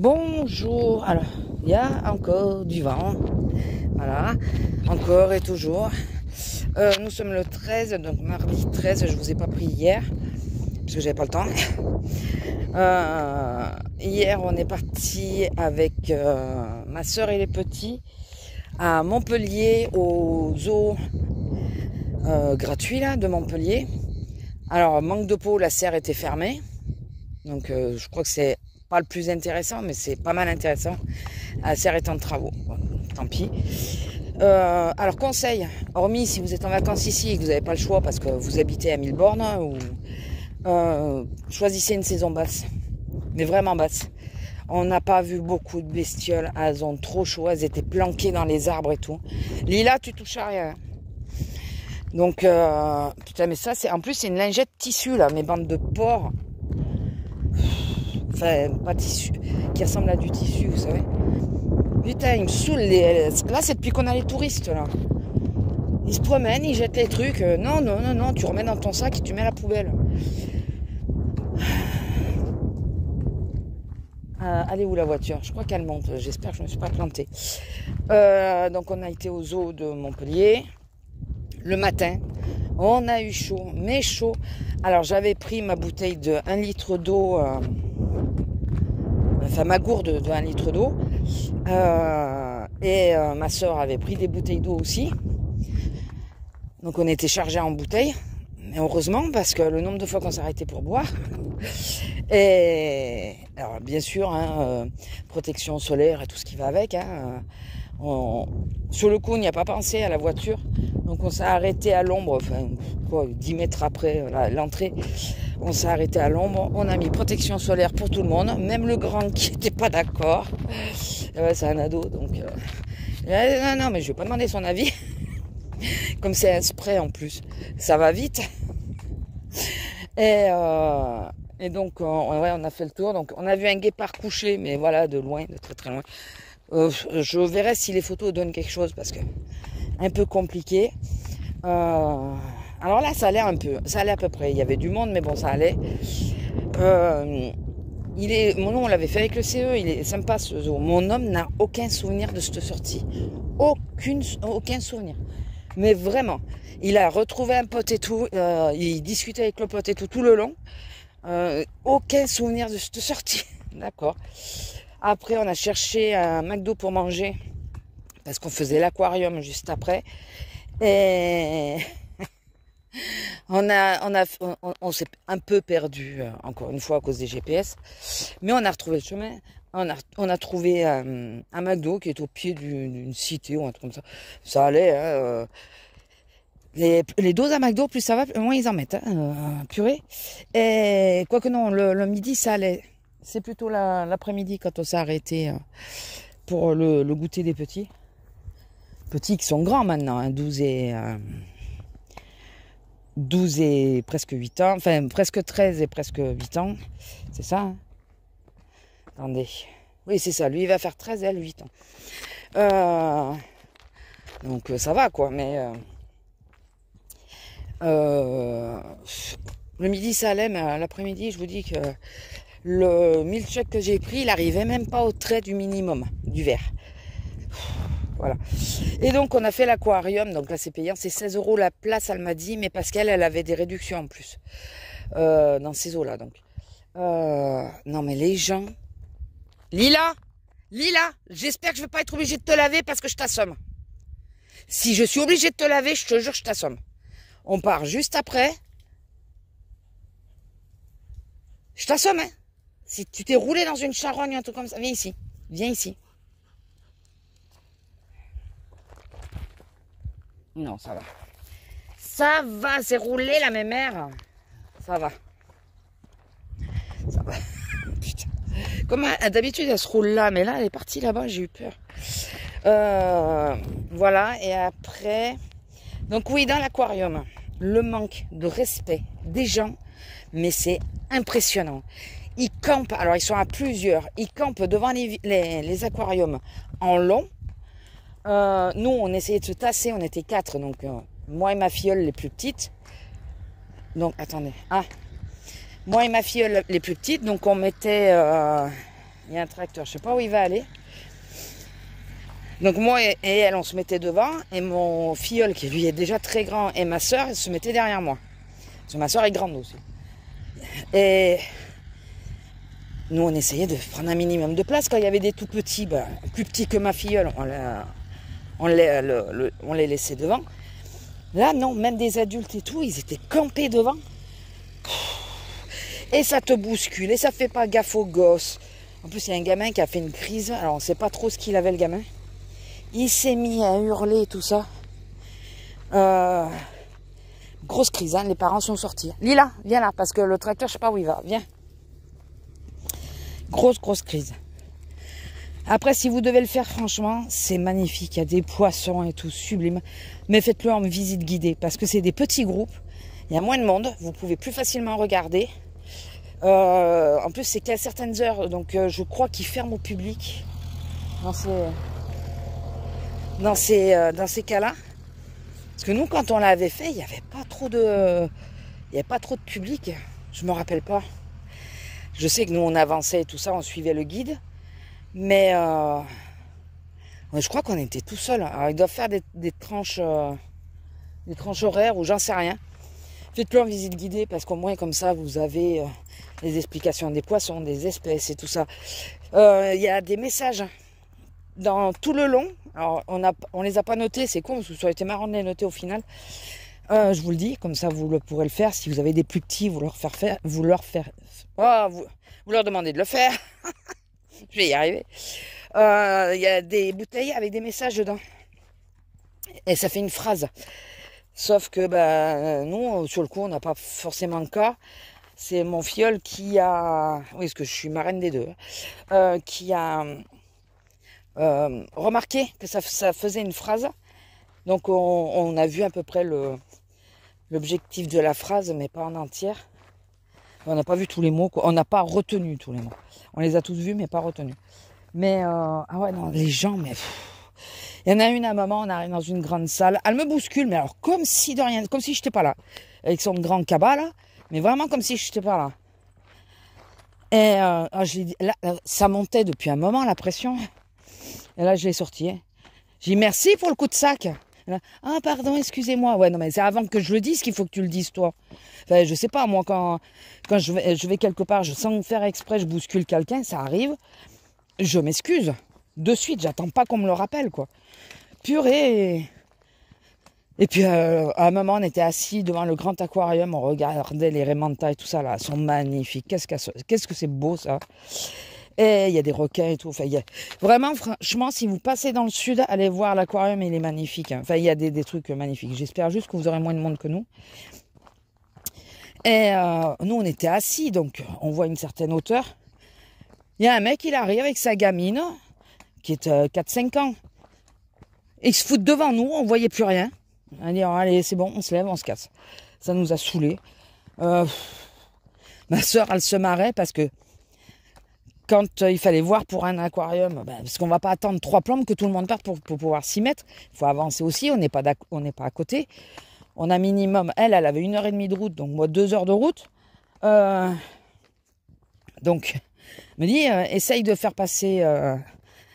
Bonjour. Alors, il y a encore du vent. Voilà, encore et toujours. Nous sommes le 13, donc mardi 13, je vous ai pas pris hier, parce que j'avais pas le temps. Hier, on est parti avec ma soeur et les petits à Montpellier, au zoo gratuit là, de Montpellier. Alors, manque de peau, la serre était fermée. Donc, je crois que c'est pas le plus intéressant, mais c'est pas mal intéressant. La serre est en travaux. Bon, tant pis. Alors, conseil, hormis si vous êtes en vacances ici et que vous n'avez pas le choix parce que vous habitez à 1000 bornes, choisissez une saison basse. Mais vraiment basse. On n'a pas vu beaucoup de bestioles. Elles ont trop chaud. Elles étaient planquées dans les arbres et tout. Lila, tu touches à rien. Donc, putain, mais ça, c'est en plus, c'est une lingette tissu, là, mes bandes de porc. Enfin, pas tissu, qui ressemble à du tissu, vous savez. Putain, il me saoule. Là, c'est depuis qu'on a les touristes, là. Ils se promènent, ils jettent les trucs. Non, tu remets dans ton sac et tu mets à la poubelle. Allez où la voiture? Je crois qu'elle monte. J'espère que je ne me suis pas plantée. Donc, on a été au zoo de Montpellier. Le matin, on a eu chaud, mais chaud. Alors, j'avais pris ma bouteille de 1 litre d'eau... Enfin, ma gourde de 1 litre d'eau. Ma soeur avait pris des bouteilles d'eau aussi. Donc on était chargés en bouteilles. Mais heureusement, parce que le nombre de fois qu'on s'est arrêté pour boire. Et alors bien sûr, protection solaire et tout ce qui va avec. Sur le coup, on n'y a pas pensé à la voiture. Donc on s'est arrêté à l'ombre, 10 mètres après l'entrée. On s'est arrêté à l'ombre, on a mis protection solaire pour tout le monde, même le grand qui n'était pas d'accord. C'est un ado, donc... non, mais je vais pas demander son avis. Comme c'est un spray en plus, ça va vite. Et donc, on a fait le tour. Donc, on a vu un guépard couché, mais voilà, de loin, de très très loin. Je verrai si les photos donnent quelque chose, parce que un peu compliqué. Alors là, ça allait un peu, ça allait à peu près. Il y avait du monde, mais bon, ça allait. On l'avait fait avec le CE, il est sympa ce zoo. Mon homme n'a aucun souvenir de cette sortie. Aucun souvenir. Mais vraiment, il a retrouvé un pote et tout, il discutait avec le pote et tout le long. Aucun souvenir de cette sortie. D'accord. Après, on a cherché un McDo pour manger, parce qu'on faisait l'aquarium juste après. Et... On s'est un peu perdu, encore une fois, à cause des GPS. Mais on a retrouvé le chemin. On a trouvé un McDo qui est au pied d'une cité ou un truc comme ça. Ça allait. Les doses à McDo, plus ça va, moins ils en mettent. Purée. Et quoique non, le midi, ça allait. C'est plutôt l'après-midi quand on s'est arrêté pour le goûter des petits. Petits qui sont grands maintenant, 12 et presque 8 ans, enfin presque 13 et presque 8 ans, c'est ça, hein? Attendez, oui c'est ça, lui il va faire 13 et elle 8 ans. Donc ça va quoi, mais le midi ça allait, mais l'après-midi je vous dis que le milkshake que j'ai pris, il arrivait même pas au trait du minimum, du verre. Voilà. Et donc on a fait l'aquarium, donc là c'est payant, c'est 16 € la place, elle m'a dit, mais parce qu'elle avait des réductions en plus dans ces eaux là. Donc non mais les gens, Lila, j'espère que je vais pas être obligée de te laver parce que je t'assomme. Si je suis obligée de te laver, je te jure, je t'assomme. On part juste après. Je t'assomme, hein. Si tu t'es roulé dans une charogne, un truc comme ça, viens ici. Non, ça va. Ça va, c'est roulé la mémère. Ça va. Putain. Comme d'habitude, elle se roule là, mais là, elle est partie là-bas, j'ai eu peur. Voilà, et après... Donc oui, dans l'aquarium, le manque de respect des gens, mais c'est impressionnant. Ils campent, alors ils sont à plusieurs, ils campent devant les aquariums en long. Nous, on essayait de se tasser, on était 4, donc moi et ma filleule les plus petites. Donc, attendez. Moi et ma filleule les plus petites, donc on mettait Il y a un tracteur, je sais pas où il va aller. Donc moi et elle, on se mettait devant. Et mon filleul, qui lui est déjà très grand, et ma soeur, elle se mettait derrière moi. Parce que ma soeur est grande aussi. Et nous, on essayait de prendre un minimum de place. Quand il y avait des tout petits, plus petits que ma filleule, on les laissait devant. Là, non, même des adultes et tout, ils étaient campés devant. Et ça te bouscule, et ça fait pas gaffe aux gosses. En plus, il y a un gamin qui a fait une crise. Alors, on sait pas trop ce qu'il avait, le gamin. Il s'est mis à hurler, tout ça. Grosse crise, hein, les parents sont sortis. Lila, viens là, parce que le tracteur, je sais pas où il va. Viens. Grosse crise. Après, si vous devez le faire, franchement, c'est magnifique. Il y a des poissons et tout, sublime. Mais faites-le en visite guidée, parce que c'est des petits groupes. Il y a moins de monde. Vous pouvez plus facilement regarder. En plus, c'est qu'à certaines heures. Donc, je crois qu'ils ferment au public dans ces cas-là. Parce que nous, quand on l'avait fait, il n'y avait pas trop de public. Je me rappelle pas. Je sais que nous, on avançait et tout ça, on suivait le guide. Mais je crois qu'on était tout seul. Alors, ils doivent faire des tranches horaires ou j'en sais rien. Faites-le en visite guidée parce qu'au moins, comme ça, vous avez les explications des poissons, des espèces et tout ça. Il y a des messages dans tout le long. Alors, on les a pas notés, c'est con, parce que ça aurait été marrant de les noter au final. Je vous le dis, comme ça vous pourrez le faire. Si vous avez des plus petits, vous leur demandez de le faire. Je vais y arriver. Il y a des bouteilles avec des messages dedans. Et ça fait une phrase. Sauf que nous, sur le coup, on n'a pas forcément le cas. C'est mon filleul qui a... Oui, parce que je suis marraine des deux. Qui a... remarqué que ça faisait une phrase. Donc on a vu à peu près l'objectif de la phrase, mais pas en entière. On n'a pas vu tous les mots, quoi. On n'a pas retenu tous les mots. On les a tous vus, mais pas retenus. Mais ah ouais, non, les gens, mais il y en a une à un moment, on arrive dans une grande salle, elle me bouscule, mais alors comme si de rien, comme si je n'étais pas là, avec son grand cabas là, mais vraiment comme si je n'étais pas là. Et je l'ai dit, là, ça montait depuis un moment la pression. Et là, je l'ai sorti. Hein. J'ai dit merci pour le coup de sac. Là, ah, pardon, excusez-moi. Ouais, non, mais c'est avant que je le dise qu'il faut que tu le dises, toi. Enfin, je sais pas, moi, quand je vais quelque part, sans faire exprès, je bouscule quelqu'un, ça arrive. Je m'excuse. De suite, j'attends pas qu'on me le rappelle, quoi. Purée. Et puis, à un moment, on était assis devant le grand aquarium, on regardait les raimentas et tout ça, là. Elles sont magnifiques. Qu'est-ce que c'est beau, ça. Et il y a des requins et tout. Enfin, vraiment, franchement, si vous passez dans le sud, allez voir l'aquarium, il est magnifique. Hein. Enfin, il y a des trucs magnifiques. J'espère juste que vous aurez moins de monde que nous. Et nous, on était assis, donc on voit une certaine hauteur. Il y a un mec, il arrive avec sa gamine, qui est 4-5 ans. Et il se fout devant nous, on ne voyait plus rien. On dit, allez, c'est bon, on se lève, on se casse. Ça nous a saoulés. Ma soeur, elle se marrait parce que quand il fallait voir pour un aquarium, parce qu'on ne va pas attendre 3 plombes que tout le monde parte pour pouvoir s'y mettre. Il faut avancer aussi, on n'est pas à côté. On a minimum, elle avait 1h30 de route, donc moi 2 heures de route. Donc, elle me dit, essaye de faire passer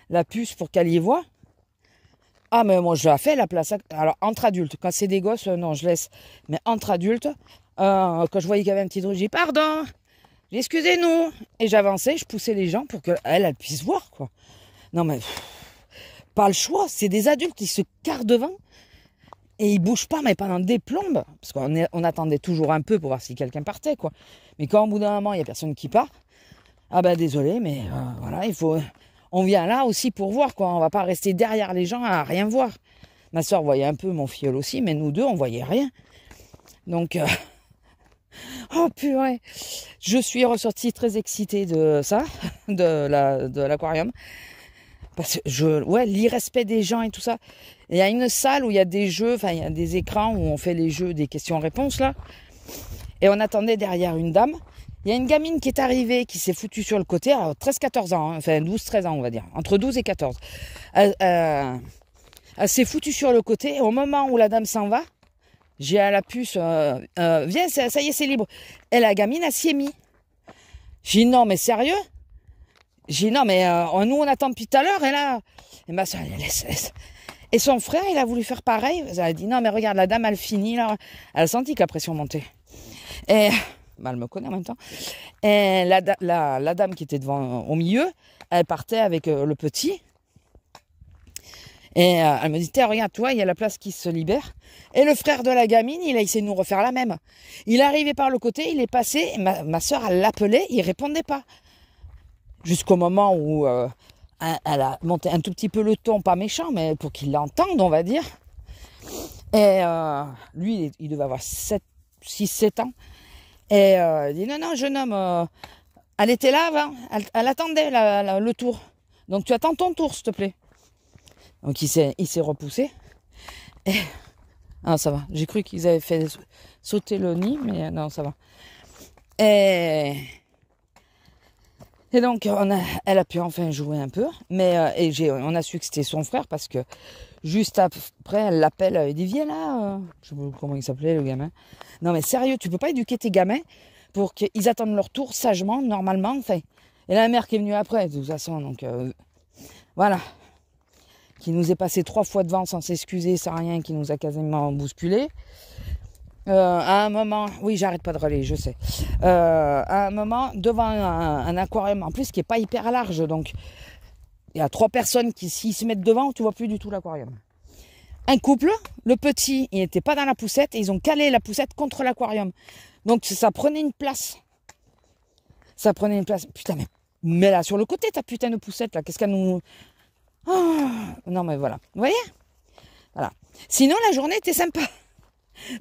la puce pour qu'elle y voie. Ah, mais moi je la fais, la place. Alors, entre adultes, quand c'est des gosses, non, je laisse. Mais entre adultes, quand je voyais qu'il y avait un petit trou, je dis, pardon. Excusez-nous. Et j'avançais, je poussais les gens pour qu'elle puisse voir, quoi. Non, mais pas le choix. C'est des adultes qui se carrent devant et ils bougent pas, mais pendant des plombes. Parce qu'on attendait toujours un peu pour voir si quelqu'un partait, quoi. Mais quand au bout d'un moment, il n'y a personne qui part, ah désolé, mais voilà, on vient là aussi pour voir, quoi. On va pas rester derrière les gens à rien voir. Ma soeur voyait un peu, mon filleul aussi, mais nous deux, on voyait rien. Donc... Oh purée, je suis ressortie très excitée de ça, de l'aquarium. Parce que l'irrespect des gens et tout ça. Il y a une salle où il y a des jeux, enfin il y a des écrans où on fait les jeux des questions-réponses là. Et on attendait derrière une dame. Il y a une gamine qui est arrivée, qui s'est foutue sur le côté, alors 13-14 ans, hein, enfin 12-13 ans on va dire, entre 12 et 14. Elle s'est foutue sur le côté et au moment où la dame s'en va, j'ai à la puce, viens, ça y est, c'est libre. Et la gamine, elle s'y est mise. J'ai dit, non, mais sérieux? J'ai dit, non, mais nous, on attend depuis tout à l'heure, et là... Et ma soeur, elle laisse. Et son frère, il a voulu faire pareil. Elle a dit, non, mais regarde, la dame, elle finit, là. Elle a senti que la pression montait. Et... Bah, elle me connaît en même temps. Et la dame qui était devant, au milieu, elle partait avec le petit. Et elle me dit, tiens, regarde, toi, il y a la place qui se libère. Et le frère de la gamine, il a essayé de nous refaire la même. Il est arrivé par le côté, il est passé, ma soeur, elle l'appelait, il répondait pas. Jusqu'au moment où elle a monté un tout petit peu le ton, pas méchant, mais pour qu'il l'entende, on va dire. Et lui, il devait avoir 6-7 ans. Et il dit, non, jeune homme, elle était là avant, elle attendait le tour. Donc tu attends ton tour, s'il te plaît. Donc il s'est repoussé. Et... Ah, ça va. J'ai cru qu'ils avaient fait sauter le nid, mais non, ça va. Et donc, elle a pu enfin jouer un peu. Mais on a su que c'était son frère parce que juste après, elle l'appelle. Elle dit, viens là. Je sais pas comment il s'appelait, le gamin. Non, mais sérieux, tu peux pas éduquer tes gamins pour qu'ils attendent leur tour sagement, normalement. Enfin, et la mère qui est venue après, de toute façon. Donc, voilà. Qui nous est passé 3 fois devant sans s'excuser, sans rien, qui nous a quasiment bousculé. À un moment, oui, j'arrête pas de râler, je sais. À un moment, devant un aquarium, en plus, qui est pas hyper large, donc il y a 3 personnes qui, s'ils se mettent devant, tu vois plus du tout l'aquarium. Un couple, le petit, il n'était pas dans la poussette, et ils ont calé la poussette contre l'aquarium. Donc ça prenait une place. Ça prenait une place. Putain, mais mets là sur le côté, ta putain de poussette, là, qu'est-ce qu'elle nous... Oh, non, mais voilà. Vous voyez? Voilà. Sinon, la journée était sympa.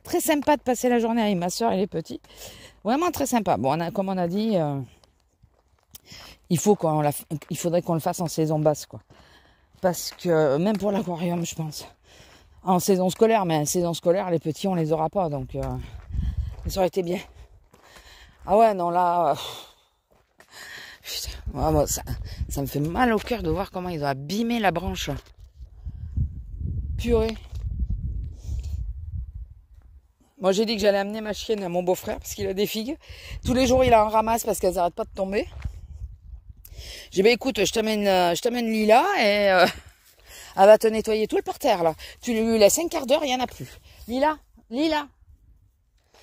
Très sympa de passer la journée avec ma soeur et les petits. Vraiment très sympa. Bon, comme on a dit, il faudrait qu'on le fasse en saison basse, quoi. Parce que, même pour l'aquarium, je pense. En saison scolaire, mais en saison scolaire, les petits, on les aura pas. Donc, ça aurait été bien. Ah ouais, non, là... Putain, moi, ça me fait mal au cœur de voir comment ils ont abîmé la branche. Purée. Moi, j'ai dit que j'allais amener ma chienne à mon beau-frère parce qu'il a des figues. Tous les jours, il en ramasse parce qu'elles n'arrêtent pas de tomber. J'ai dit, bah, écoute, je t'amène Lila et elle va te nettoyer tout le parterre, là. Tu lui laisses un quart d'heure, il n'y en a plus. Lila.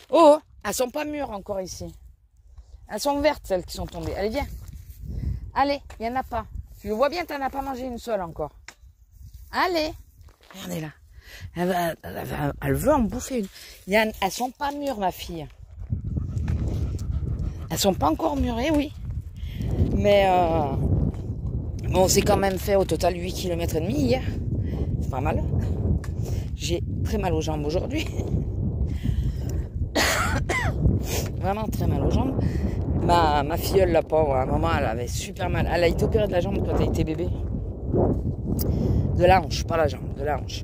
Oh, elles sont pas mûres encore ici. Elles sont vertes, celles qui sont tombées. Allez, viens. Allez, il n'y en a pas. Tu le vois bien, tu n'en as pas mangé une seule encore. Allez. Regardez là. Elle veut en bouffer une. Elles sont pas mûres, ma fille. Elles sont pas encore mûrées, oui. Mais bon, c'est quand même fait au total 8,5 km hier. C'est pas mal. J'ai très mal aux jambes aujourd'hui. Vraiment très mal aux jambes. Ma filleule, la pauvre, à un moment, elle avait super mal. Elle a été opérée de la jambe quand elle était bébé. De la hanche, pas la jambe, de la hanche.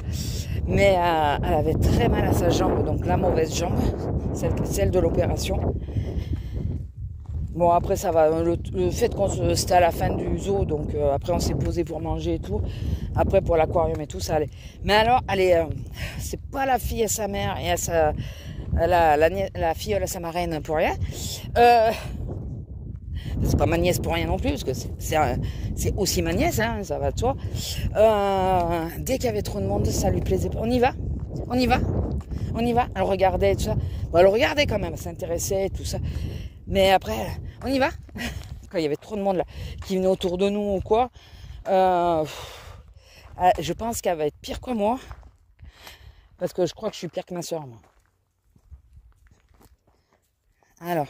Mais elle avait très mal à sa jambe, donc la mauvaise jambe, celle de l'opération. Bon, après, ça va. Le fait qu'on c'était à la fin du zoo, donc après, on s'est posé pour manger et tout. Après, pour l'aquarium et tout, ça allait. Mais alors, c'est pas la fille à sa mère et à sa... La filleule à sa marraine pour rien. C'est pas ma nièce pour rien non plus, parce que c'est aussi ma nièce, hein, ça va de soi. Dès qu'il y avait trop de monde, ça lui plaisait pas. On y va. Elle regardait tout ça. Bon, elle regardait quand même, elle s'intéressait, tout ça. Mais après, on y va. Quand il y avait trop de monde là, qui venait autour de nous ou quoi, je pense qu'elle va être pire que moi. Parce que je crois que je suis pire que ma soeur, moi. Alors,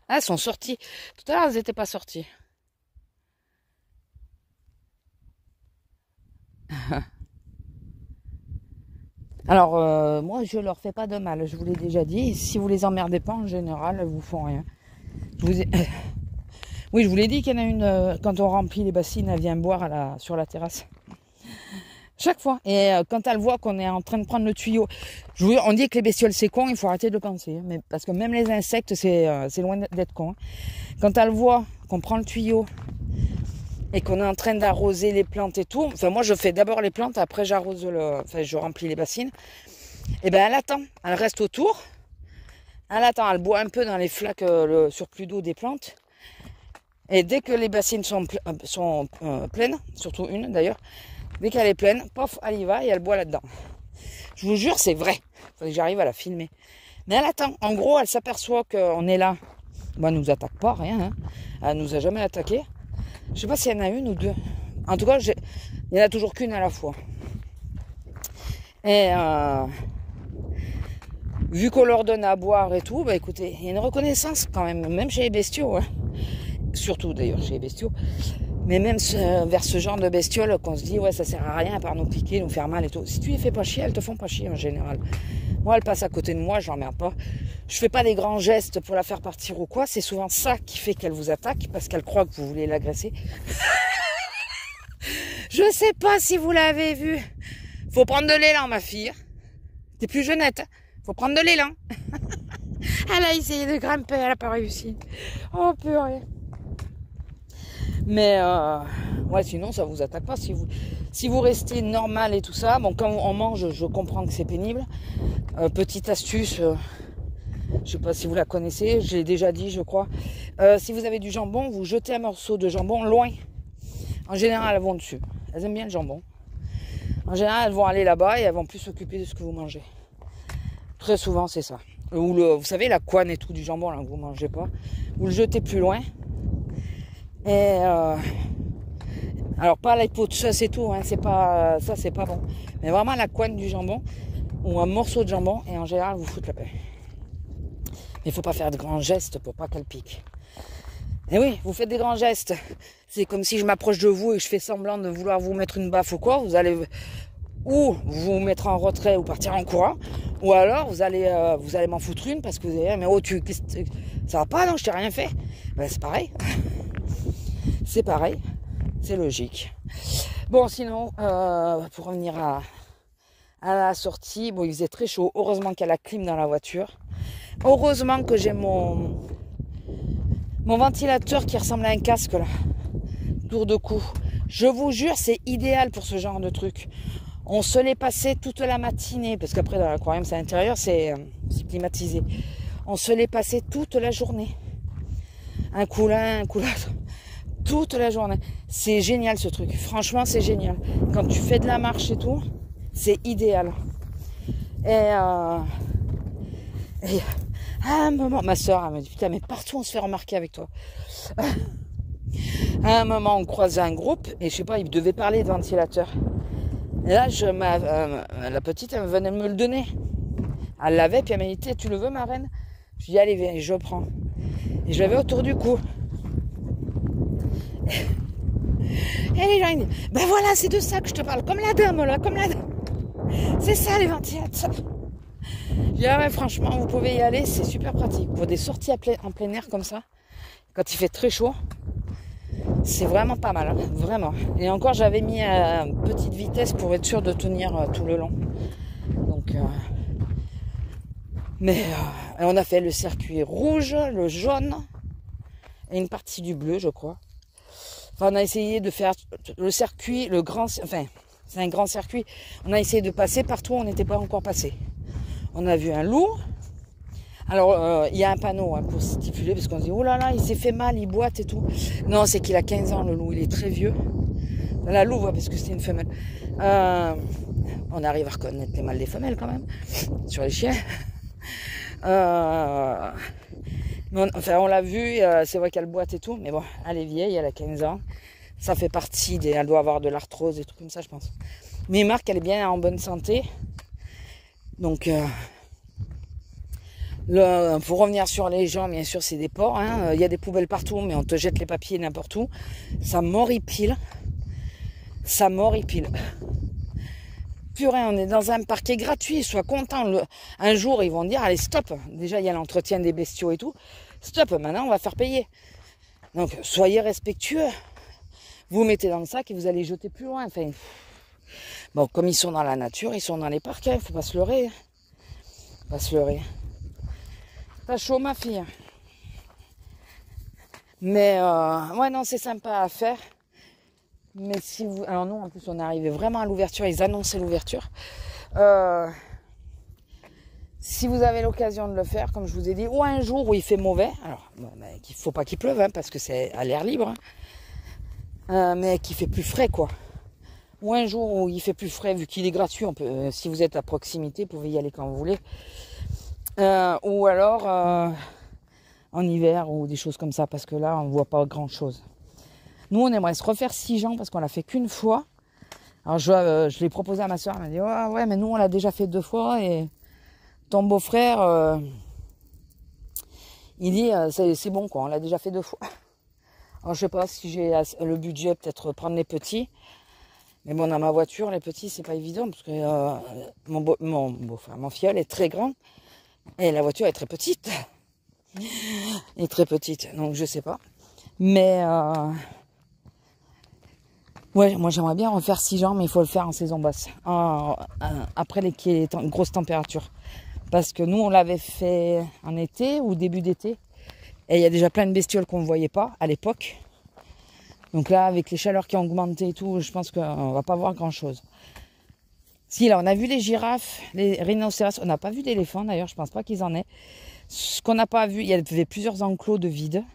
elles sont sorties. Tout à l'heure, elles n'étaient pas sorties. Alors, moi, je leur fais pas de mal. Je vous l'ai déjà dit. Si vous les emmerdez pas, en général, elles vous font rien. Oui, je vous l'ai dit qu'il y en a une, quand on remplit les bassines, elle vient boire sur la terrasse. Chaque fois. Et quand elle voit qu'on est en train de prendre le tuyau, on dit que les bestioles c'est con, il faut arrêter de le penser. Mais, parce que même les insectes, c'est loin d'être con. Quand elle voit qu'on prend le tuyau et qu'on est en train d'arroser les plantes et tout, enfin moi je fais d'abord les plantes, après j'arrose je remplis les bassines. Et ben elle attend, elle reste autour, elle attend, elle boit un peu dans les flaques, le surplus d'eau des plantes. Et dès que les bassines sont pleines, surtout une d'ailleurs, dès qu'elle est pleine, pof, elle y va et elle boit là-dedans. Je vous jure, c'est vrai. Il faut que j'arrive à la filmer. Mais elle attend. En gros, elle s'aperçoit qu'on est là. Bon, elle nous attaque pas, rien. Hein. Elle nous a jamais attaqué. Je sais pas s'il y en a une ou deux. En tout cas, il n'y en a toujours qu'une à la fois. Et vu qu'on leur donne à boire et tout, bah écoutez, il y a une reconnaissance quand même chez les bestiaux. Hein. Surtout d'ailleurs chez les bestiaux. Mais même vers ce genre de bestioles qu'on se dit, ouais, ça sert à rien à part nous piquer, nous faire mal et tout. Si tu les fais pas chier, elles te font pas chier en général. Moi, elle passe à côté de moi, je l'emmerde pas. Je fais pas des grands gestes pour la faire partir ou quoi. C'est souvent ça qui fait qu'elle vous attaque, parce qu'elle croit que vous voulez l'agresser. Je sais pas si vous l'avez vu. Faut prendre de l'élan, ma fille. T'es plus jeunette. Faut prendre de l'élan. Elle a essayé de grimper, elle a pas réussi. Oh purée. Mais ouais, sinon ça vous attaque pas. Si vous restez normal et tout ça, bon, quand on mange, je comprends que c'est pénible. Petite astuce, je sais pas si vous la connaissez, je l'ai déjà dit, je crois. Si vous avez du jambon, vous jetez un morceau de jambon loin. En général, elles vont dessus. Elles aiment bien le jambon. En général, elles vont aller là-bas et elles vont plus s'occuper de ce que vous mangez. Très souvent, c'est ça. Ou vous savez, la couenne et tout du jambon là que vous mangez pas, vous le jetez plus loin. Et alors pas les pots de chasse et tout, hein, c'est pas ça, c'est pas bon. Mais vraiment la couenne du jambon ou un morceau de jambon et en général vous foutent la paix. Mais il faut pas faire de grands gestes pour pas qu'elle pique. Et oui, vous faites des grands gestes. C'est comme si je m'approche de vous et je fais semblant de vouloir vous mettre une baffe ou quoi. Vous allez ou vous mettre en retrait ou partir en courant, ou alors vous allez m'en foutre une parce que vous allez dire mais oh ça va pas, non, je t'ai rien fait. Ben, c'est pareil. C'est pareil, c'est logique. Bon, sinon, pour revenir à la sortie, bon, il faisait très chaud. Heureusement qu'il y a la clim dans la voiture. Heureusement que j'ai mon ventilateur qui ressemble à un casque, là. Tour de cou. Je vous jure, c'est idéal pour ce genre de truc. On se l'est passé toute la matinée, parce qu'après, dans l'aquarium, c'est à l'intérieur, c'est climatisé. On se l'est passé toute la journée. Un coup là, un coup là. Toute la journée. C'est génial ce truc. Franchement, c'est génial. Quand tu fais de la marche et tout, c'est idéal. Et à un moment, ma soeur, elle me dit, putain, mais partout on se fait remarquer avec toi. À un moment, on croise un groupe, et je sais pas, ils devaient parler de ventilateur. Et là, la petite, elle venait me le donner. Elle l'avait, puis elle m'a dit, tu le veux, ma reine? Je lui dis, allez, viens, je prends. Et je l'avais autour du cou. Et les gens ils disent, ben voilà, c'est de ça que je te parle, comme la dame là, comme la dame. C'est ça les ventilateurs. Je dis, ah ouais, franchement, vous pouvez y aller, c'est super pratique. Pour des sorties en plein air comme ça, quand il fait très chaud, c'est vraiment pas mal, hein, vraiment. Et encore, j'avais mis à petite vitesse pour être sûr de tenir tout le long. Donc, mais on a fait le circuit rouge, le jaune et une partie du bleu, je crois. Enfin, on a essayé de faire le circuit, enfin, c'est un grand circuit. On a essayé de passer partout où on n'était pas encore passé. On a vu un loup. Alors, il y a un panneau hein, pour stipuler, parce qu'on se dit, oh là là, il s'est fait mal, il boite et tout. Non, c'est qu'il a 15 ans, le loup, il est très vieux. La louve, parce que c'est une femelle. On arrive à reconnaître les mâles des femelles quand même, sur les chiens. Enfin, on l'a vu, c'est vrai qu'elle boite et tout, mais bon, elle est vieille, elle a 15 ans. Ça fait partie elle doit avoir de l'arthrose et tout comme ça, je pense. Mais Marc, elle est bien en bonne santé. Donc, pour revenir sur les gens, bien sûr, c'est des porcs. Hein. Y a des poubelles partout, mais on te jette les papiers n'importe où. Ça m'horripile. Ça m'horripile. Purée, on est dans un parquet gratuit, sois content. Un jour, ils vont dire, allez, stop. Déjà, il y a l'entretien des bestiaux et tout. Stop, maintenant, on va faire payer. Donc, soyez respectueux. Vous mettez dans le sac et vous allez jeter plus loin. Enfin, bon, comme ils sont dans la nature, ils sont dans les parcs, il ne faut pas se leurrer. Pas se leurrer. T'as chaud, ma fille. Mais, ouais, non, c'est sympa à faire. Mais si vous... Alors nous, en plus, on est arrivé vraiment à l'ouverture. Ils annonçaient l'ouverture. si vous avez l'occasion de le faire, comme je vous ai dit, ou un jour où il fait mauvais, alors bon, il ne faut pas qu'il pleuve, hein, parce que c'est à l'air libre, hein, mais qu'il fait plus frais, quoi. Ou un jour où il fait plus frais, vu qu'il est gratuit, on peut, si vous êtes à proximité, vous pouvez y aller quand vous voulez. Ou alors en hiver, ou des choses comme ça, parce que là, on ne voit pas grand-chose. Nous, on aimerait se refaire Sigean, parce qu'on l'a fait qu'une fois. Alors, je l'ai proposé à ma soeur, elle m'a dit, oh, ouais, mais nous, on l'a déjà fait 2 fois, et ton beau-frère, il dit, c'est bon, quoi, on l'a déjà fait 2 fois. Alors, je sais pas si j'ai le budget, peut-être prendre les petits. Mais bon, dans ma voiture, les petits, c'est pas évident, parce que mon filleul est très grand, et la voiture est très petite. Est très petite, donc je sais pas. Mais, ouais, moi j'aimerais bien refaire Sigean, mais il faut le faire en saison basse, après les grosses températures. Parce que nous, on l'avait fait en été ou début d'été, et il y a déjà plein de bestioles qu'on ne voyait pas à l'époque. Donc là, avec les chaleurs qui ont augmenté et tout, je pense qu'on va pas voir grand-chose. Si, là, on a vu les girafes, les rhinocéros. On n'a pas vu d'éléphants, d'ailleurs, je pense pas qu'ils en aient. Ce qu'on n'a pas vu, il y avait plusieurs enclos de vide.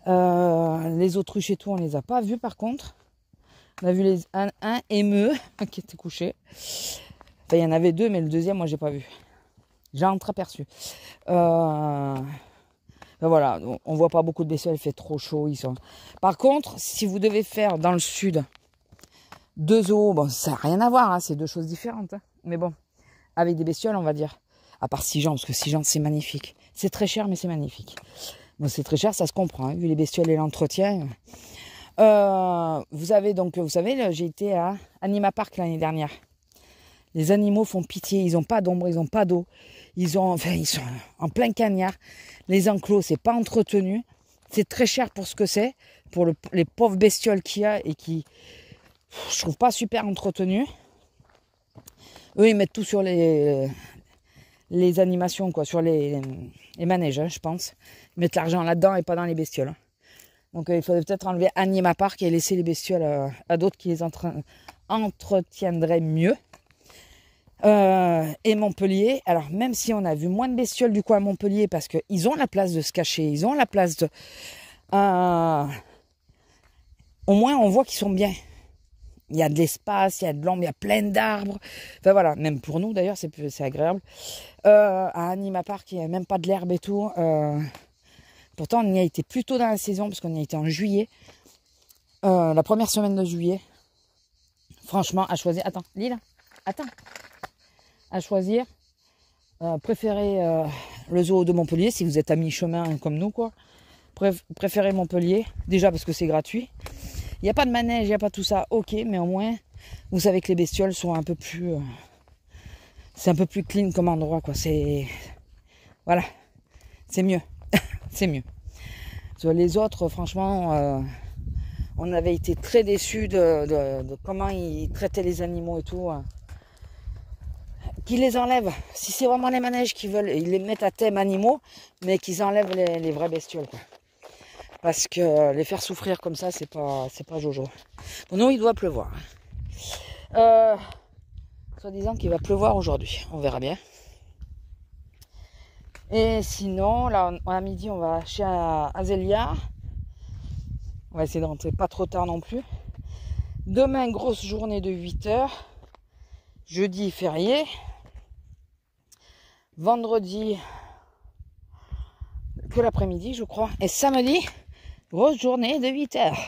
Les autruches et tout, on les a pas vus, par contre. On a vu un émeu qui était couché. Enfin, il y en avait 2, mais le deuxième, moi, j'ai pas vu. J'ai entreaperçu. Ben voilà, on voit pas beaucoup de bestioles, il fait trop chaud. Par contre, si vous devez faire dans le sud 2 zoos, bon, ça n'a rien à voir, hein, c'est 2 choses différentes. Hein. Mais bon, avec des bestioles, on va dire. À part Sigean, parce que Sigean, c'est magnifique. C'est très cher, mais c'est magnifique. Bon, c'est très cher, ça se comprend, hein, vu les bestioles et l'entretien. Vous avez donc, vous savez, j'ai été à Anima Park l'année dernière. Les animaux font pitié, ils n'ont pas d'ombre, ils n'ont pas d'eau. Ils sont en plein cagnard. Les enclos, c'est pas entretenu. C'est très cher pour ce que c'est, pour les pauvres bestioles qu'il y a et qui, je trouve pas super entretenues. Eux, ils mettent tout sur les animations, quoi, sur les manèges, hein, je pense. Ils mettent l'argent là-dedans et pas dans les bestioles. Hein. Donc, il faudrait peut-être enlever Anima Park et laisser les bestioles à d'autres qui les entretiendraient mieux. Et Montpellier, alors même si on a vu moins de bestioles du coup à Montpellier, parce qu'ils ont la place de se cacher, ils ont la place de... au moins on voit qu'ils sont bien. Il y a de l'espace, il y a de l'ombre, il y a plein d'arbres. Enfin voilà, même pour nous d'ailleurs, c'est agréable. À Anima Park, il n'y a même pas de l'herbe et tout. Pourtant, on y a été plus tôt dans la saison, parce qu'on y a été en juillet. La première semaine de juillet. Franchement, à choisir... Attends, Lille, attends. À choisir, préférez le zoo de Montpellier, si vous êtes à mi-chemin comme nous, quoi. Préférez Montpellier, déjà parce que c'est gratuit. Il n'y a pas de manège, il n'y a pas tout ça, ok, mais au moins, vous savez que les bestioles sont un peu plus... c'est un peu plus clean comme endroit, quoi. C'est... Voilà, c'est mieux. C'est mieux. Sur les autres, franchement, on avait été très déçus de comment ils traitaient les animaux et tout. Qu'ils les enlèvent. Si c'est vraiment les manèges qui veulent, ils les mettent à thème animaux, mais qu'ils enlèvent les vraies bestioles, quoi. Parce que les faire souffrir comme ça, c'est pas jojo. Bon, nous, il doit pleuvoir. Soit disant qu'il va pleuvoir aujourd'hui. On verra bien. Et sinon, là, à midi, on va chez Azélia. On va essayer de rentrer pas trop tard non plus. Demain, grosse journée de 8 heures. Jeudi, férié. Vendredi, que l'après-midi, je crois. Et samedi, grosse journée de 8 heures.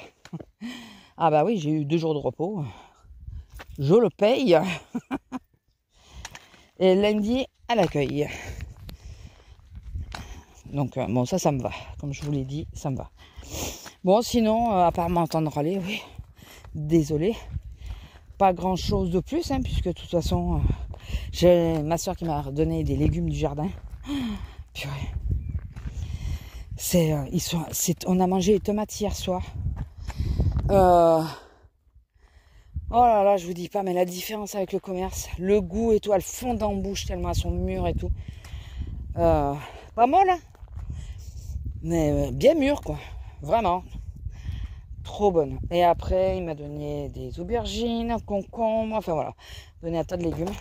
Ah bah oui, j'ai eu 2 jours de repos. Je le paye. Et lundi, à l'accueil. Donc, bon, ça me va. Comme je vous l'ai dit, ça me va. Bon, sinon, à part m'entendre râler, oui. Désolé. Pas grand-chose de plus, hein, puisque de toute façon... j'ai ma soeur qui m'a donné des légumes du jardin. Purée. On a mangé les tomates hier soir. Oh là là, je vous dis pas, mais la différence avec le commerce, le goût et tout, elles fondent en bouche tellement elles sont mûres et tout. Pas molle, hein, mais bien mûres, quoi. Vraiment. Trop bonne. Et après, il m'a donné des aubergines, concombres, enfin voilà. Donné un tas de légumes.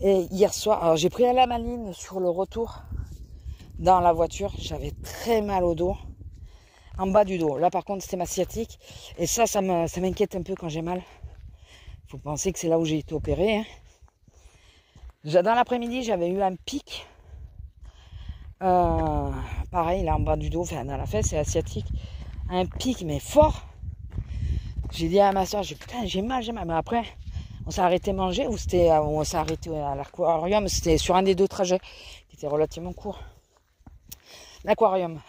Et hier soir, alors j'ai pris à la maline sur le retour dans la voiture. J'avais très mal au dos, en bas du dos. Là par contre c'était ma sciatique. Et ça m'inquiète un peu quand j'ai mal. Faut penser que c'est là où j'ai été opéré. Hein. Dans l'après-midi j'avais eu un pic. Pareil là en bas du dos, enfin dans la fesse, c'est asiatique. Un pic mais fort. J'ai dit à ma soeur, putain j'ai mal. Mais après, on s'est arrêté manger ou on s'est arrêté à l'aquarium. C'était sur un des deux trajets qui était relativement court. L'aquarium.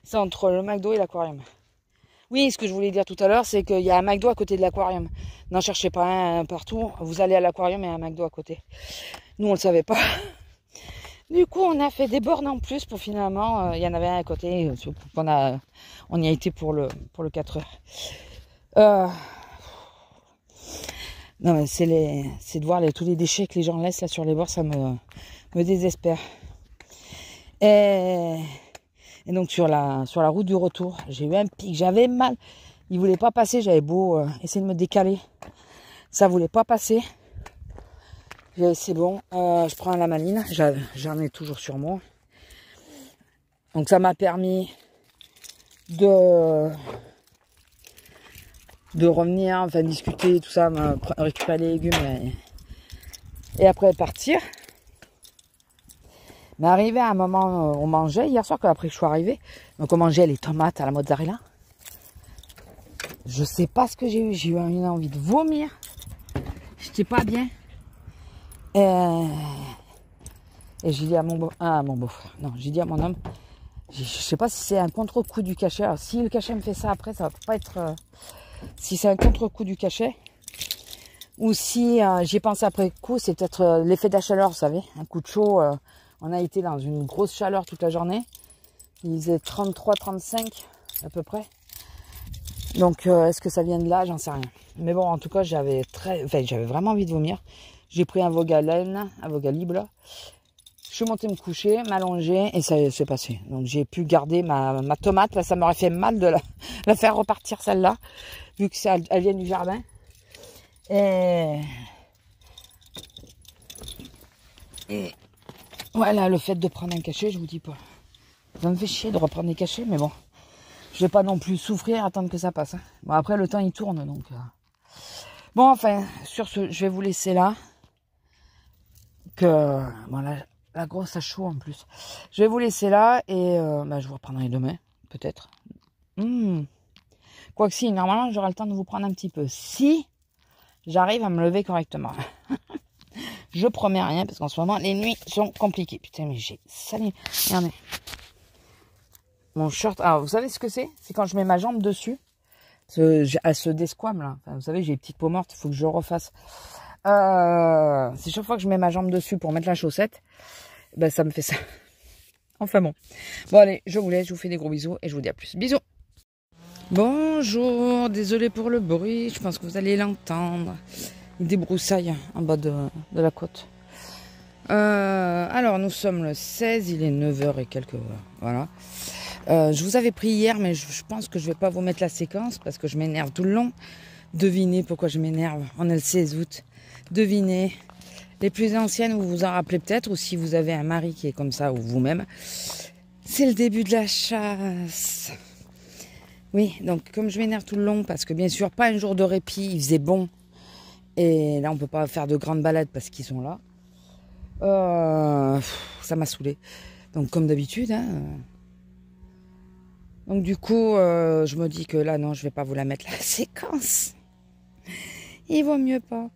C'est entre le McDo et l'aquarium. Oui, ce que je voulais dire tout à l'heure, c'est qu'il y a un McDo à côté de l'aquarium. N'en cherchez pas un partout. Vous allez à l'aquarium et un McDo à côté. Nous, on ne le savait pas. Du coup, on a fait des bornes en plus pour finalement... il y en avait un à côté. On y a été pour le 4 heures. Non, mais c'est de voir tous les déchets que les gens laissent là sur les bords, ça me désespère. Et donc sur la route du retour, j'ai eu un pic, j'avais mal. Il voulait pas passer, j'avais beau essayer de me décaler. Ça voulait pas passer. J'ai dit c'est bon, je prends la maline, j'en ai toujours sur moi. Donc ça m'a permis de revenir, enfin discuter, tout ça, récupérer les légumes et après partir. Mais arrivé à un moment, on mangeait, hier soir, après que je suis arrivée, donc on mangeait les tomates à la mozzarella. Je sais pas ce que j'ai eu une envie de vomir. J'étais pas bien. Et j'ai dit à mon beau-frère, non, j'ai dit à mon homme, je sais pas si c'est un contre-coup du cachet. Alors si le cachet me fait ça après, ça va pas être... si c'est un contre-coup du cachet, ou si j'y ai pensé après coup, c'est peut-être l'effet de la chaleur, vous savez, un coup de chaud. On a été dans une grosse chaleur toute la journée. Il faisait 33, 35 à peu près. Donc est-ce que ça vient de là? J'en sais rien. Mais bon, en tout cas, j'avais vraiment envie de vomir. J'ai pris un Vogalène, un Vogalib là. Je suis montée me coucher, m'allonger et ça s'est passé. Donc j'ai pu garder ma tomate. Là, ça m'aurait fait mal de la faire repartir celle-là, vu que elle vient du jardin. Et voilà, le fait de prendre un cachet, je vous dis pas. Ça me fait chier de reprendre des cachets, mais bon. Je vais pas non plus souffrir, attendre que ça passe. Hein. Bon, après, le temps, il tourne, donc... Bon, enfin, sur ce, je vais vous laisser là. Bon, la grosse a chaud en plus. Je vais vous laisser là et je vous reprendrai demain, peut-être. Quoique si, normalement, j'aurai le temps de vous prendre un petit peu. Si j'arrive à me lever correctement. Je promets rien, parce qu'en ce moment, les nuits sont compliquées. Putain, mais j'ai sali. Regardez. Mon short. Alors, vous savez ce que c'est? C'est quand je mets ma jambe dessus. Elle se desquame, là. Enfin, vous savez, j'ai les petites peaux mortes. Il faut que je refasse. C'est chaque fois que je mets ma jambe dessus pour mettre la chaussette. Ben, ça me fait ça. Enfin bon. Bon, allez, je vous laisse. Je vous fais des gros bisous. Et je vous dis à plus. Bisous. Bonjour. Désolé pour le bruit. Je pense que vous allez l'entendre. Il débroussaille en bas de la côte. Alors, nous sommes le 16, il est 9h et quelques heures. Voilà. Je vous avais pris hier, mais je pense que je vais pas vous mettre la séquence parce que je m'énerve tout le long. Devinez pourquoi je m'énerve. On est le 16 août. Devinez. Les plus anciennes, vous vous en rappelez peut-être, ou si vous avez un mari qui est comme ça, ou vous-même. C'est le début de la chasse. Oui, donc comme je m'énerve tout le long, parce que bien sûr, pas un jour de répit, il faisait bon. Et là, on peut pas faire de grandes balades parce qu'ils sont là. Ça m'a saoulé. Donc, comme d'habitude. Hein. Donc, du coup, je me dis que là, non, je vais pas vous la mettre la séquence. Il vaut mieux pas.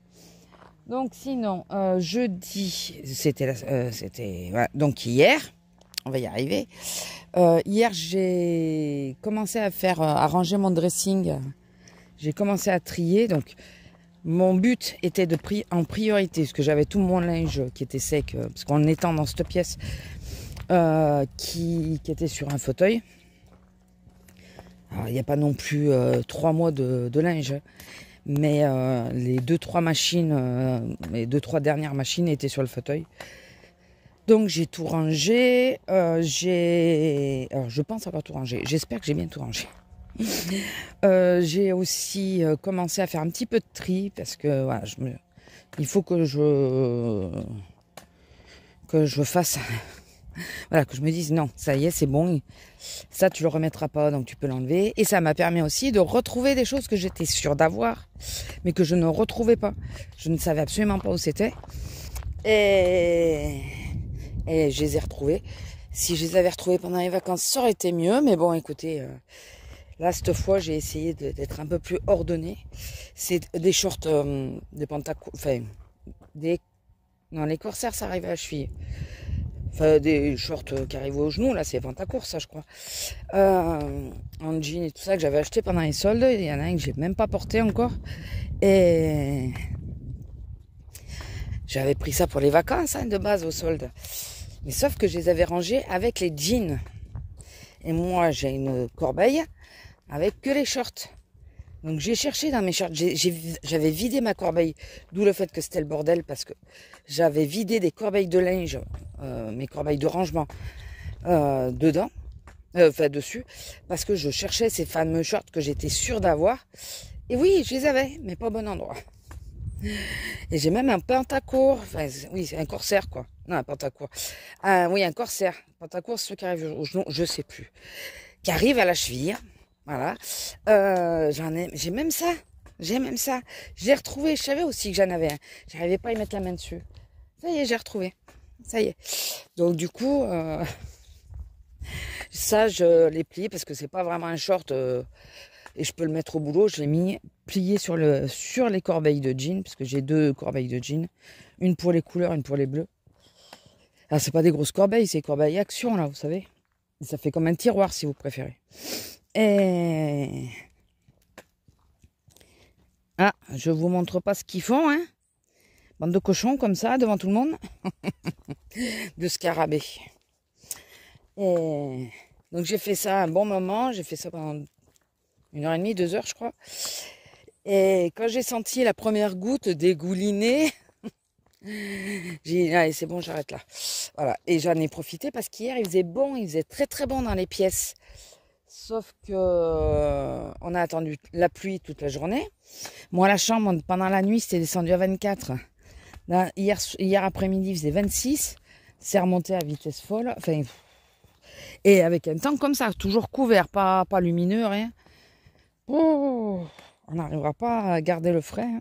Donc, sinon, jeudi, c'était voilà. Donc, hier, on va y arriver. Hier, j'ai commencé à ranger mon dressing. J'ai commencé à trier. Donc, mon but était en priorité, parce que j'avais tout mon linge qui était sec, parce qu'en étant dans cette pièce qui était sur un fauteuil. Alors, il n'y a pas non plus 3 mois de linge, mais les 2-3 machines, les 2-3 dernières machines étaient sur le fauteuil. Donc j'ai tout rangé, alors je pense avoir tout rangé, j'espère que j'ai bien tout rangé. J'ai aussi commencé à faire un petit peu de tri parce que voilà, il faut que je fasse, voilà, que je me dise non, ça y est, c'est bon, ça tu le remettras pas, donc tu peux l'enlever. Et ça m'a permis aussi de retrouver des choses que j'étais sûre d'avoir, mais que je ne retrouvais pas. Je ne savais absolument pas où c'était. Et je les ai retrouvées. Si je les avais retrouvées pendant les vacances, ça aurait été mieux. Mais bon, écoutez, là, cette fois, j'ai essayé d'être un peu plus ordonnée. C'est des shorts, des pantacours, enfin, non, les corsaires, ça arrive à la cheville. Enfin, des shorts qui arrivent aux genoux, là, c'est pantacours, ça, je crois. En jean et tout ça, que j'avais acheté pendant les soldes. Il y en a un que j'ai même pas porté encore. Et j'avais pris ça pour les vacances, hein, de base, aux soldes. Mais sauf que je les avais rangés avec les jeans. Et moi, j'ai une corbeille avec que les shorts. Donc j'ai cherché dans mes shorts, j'avais vidé ma corbeille, d'où le fait que c'était le bordel, parce que j'avais vidé des corbeilles de linge, mes corbeilles de rangement, dedans, enfin dessus, parce que je cherchais ces fameux shorts que j'étais sûre d'avoir. Et oui, je les avais, mais pas au bon endroit. Et j'ai même un pantacourt, enfin oui, c'est un corsaire quoi. Non, un pantacourt. Oui, un corsaire. Pantacourt, c'est ceux qui arrivent au genou, je sais plus. Qui arrive à la cheville. Voilà. J'ai même ça. J'ai même ça. J'ai retrouvé, je savais aussi que j'en avais un. J'arrivais pas à y mettre la main dessus. Ça y est, j'ai retrouvé. Ça y est. Donc du coup, ça je l'ai plié parce que c'est pas vraiment un short et je peux le mettre au boulot. Je l'ai mis plié sur les corbeilles de jeans, parce que j'ai 2 corbeilles de jeans. Une pour les couleurs, une pour les bleus. Ah, c'est pas des grosses corbeilles, c'est des corbeilles action là, vous savez. Et ça fait comme un tiroir si vous préférez. Et ah, je vous montre pas ce qu'ils font, hein. Bande de cochons comme ça devant tout le monde. De scarabées. Et donc j'ai fait ça un bon moment. J'ai fait ça pendant 1h30, 2 heures je crois. Et quand j'ai senti la première goutte dégouliner, j'ai dit allez c'est bon, j'arrête là. Voilà. Et j'en ai profité parce qu'hier il faisait bon, il faisait très très bon dans les pièces. Sauf que on a attendu la pluie toute la journée. Moi, la chambre, pendant la nuit, c'était descendu à 24. Là, hier après-midi, il faisait 26. C'est remonté à vitesse folle. Enfin, et avec un temps comme ça, toujours couvert, pas lumineux, rien. Oh, on n'arrivera pas à garder le frais. Hein.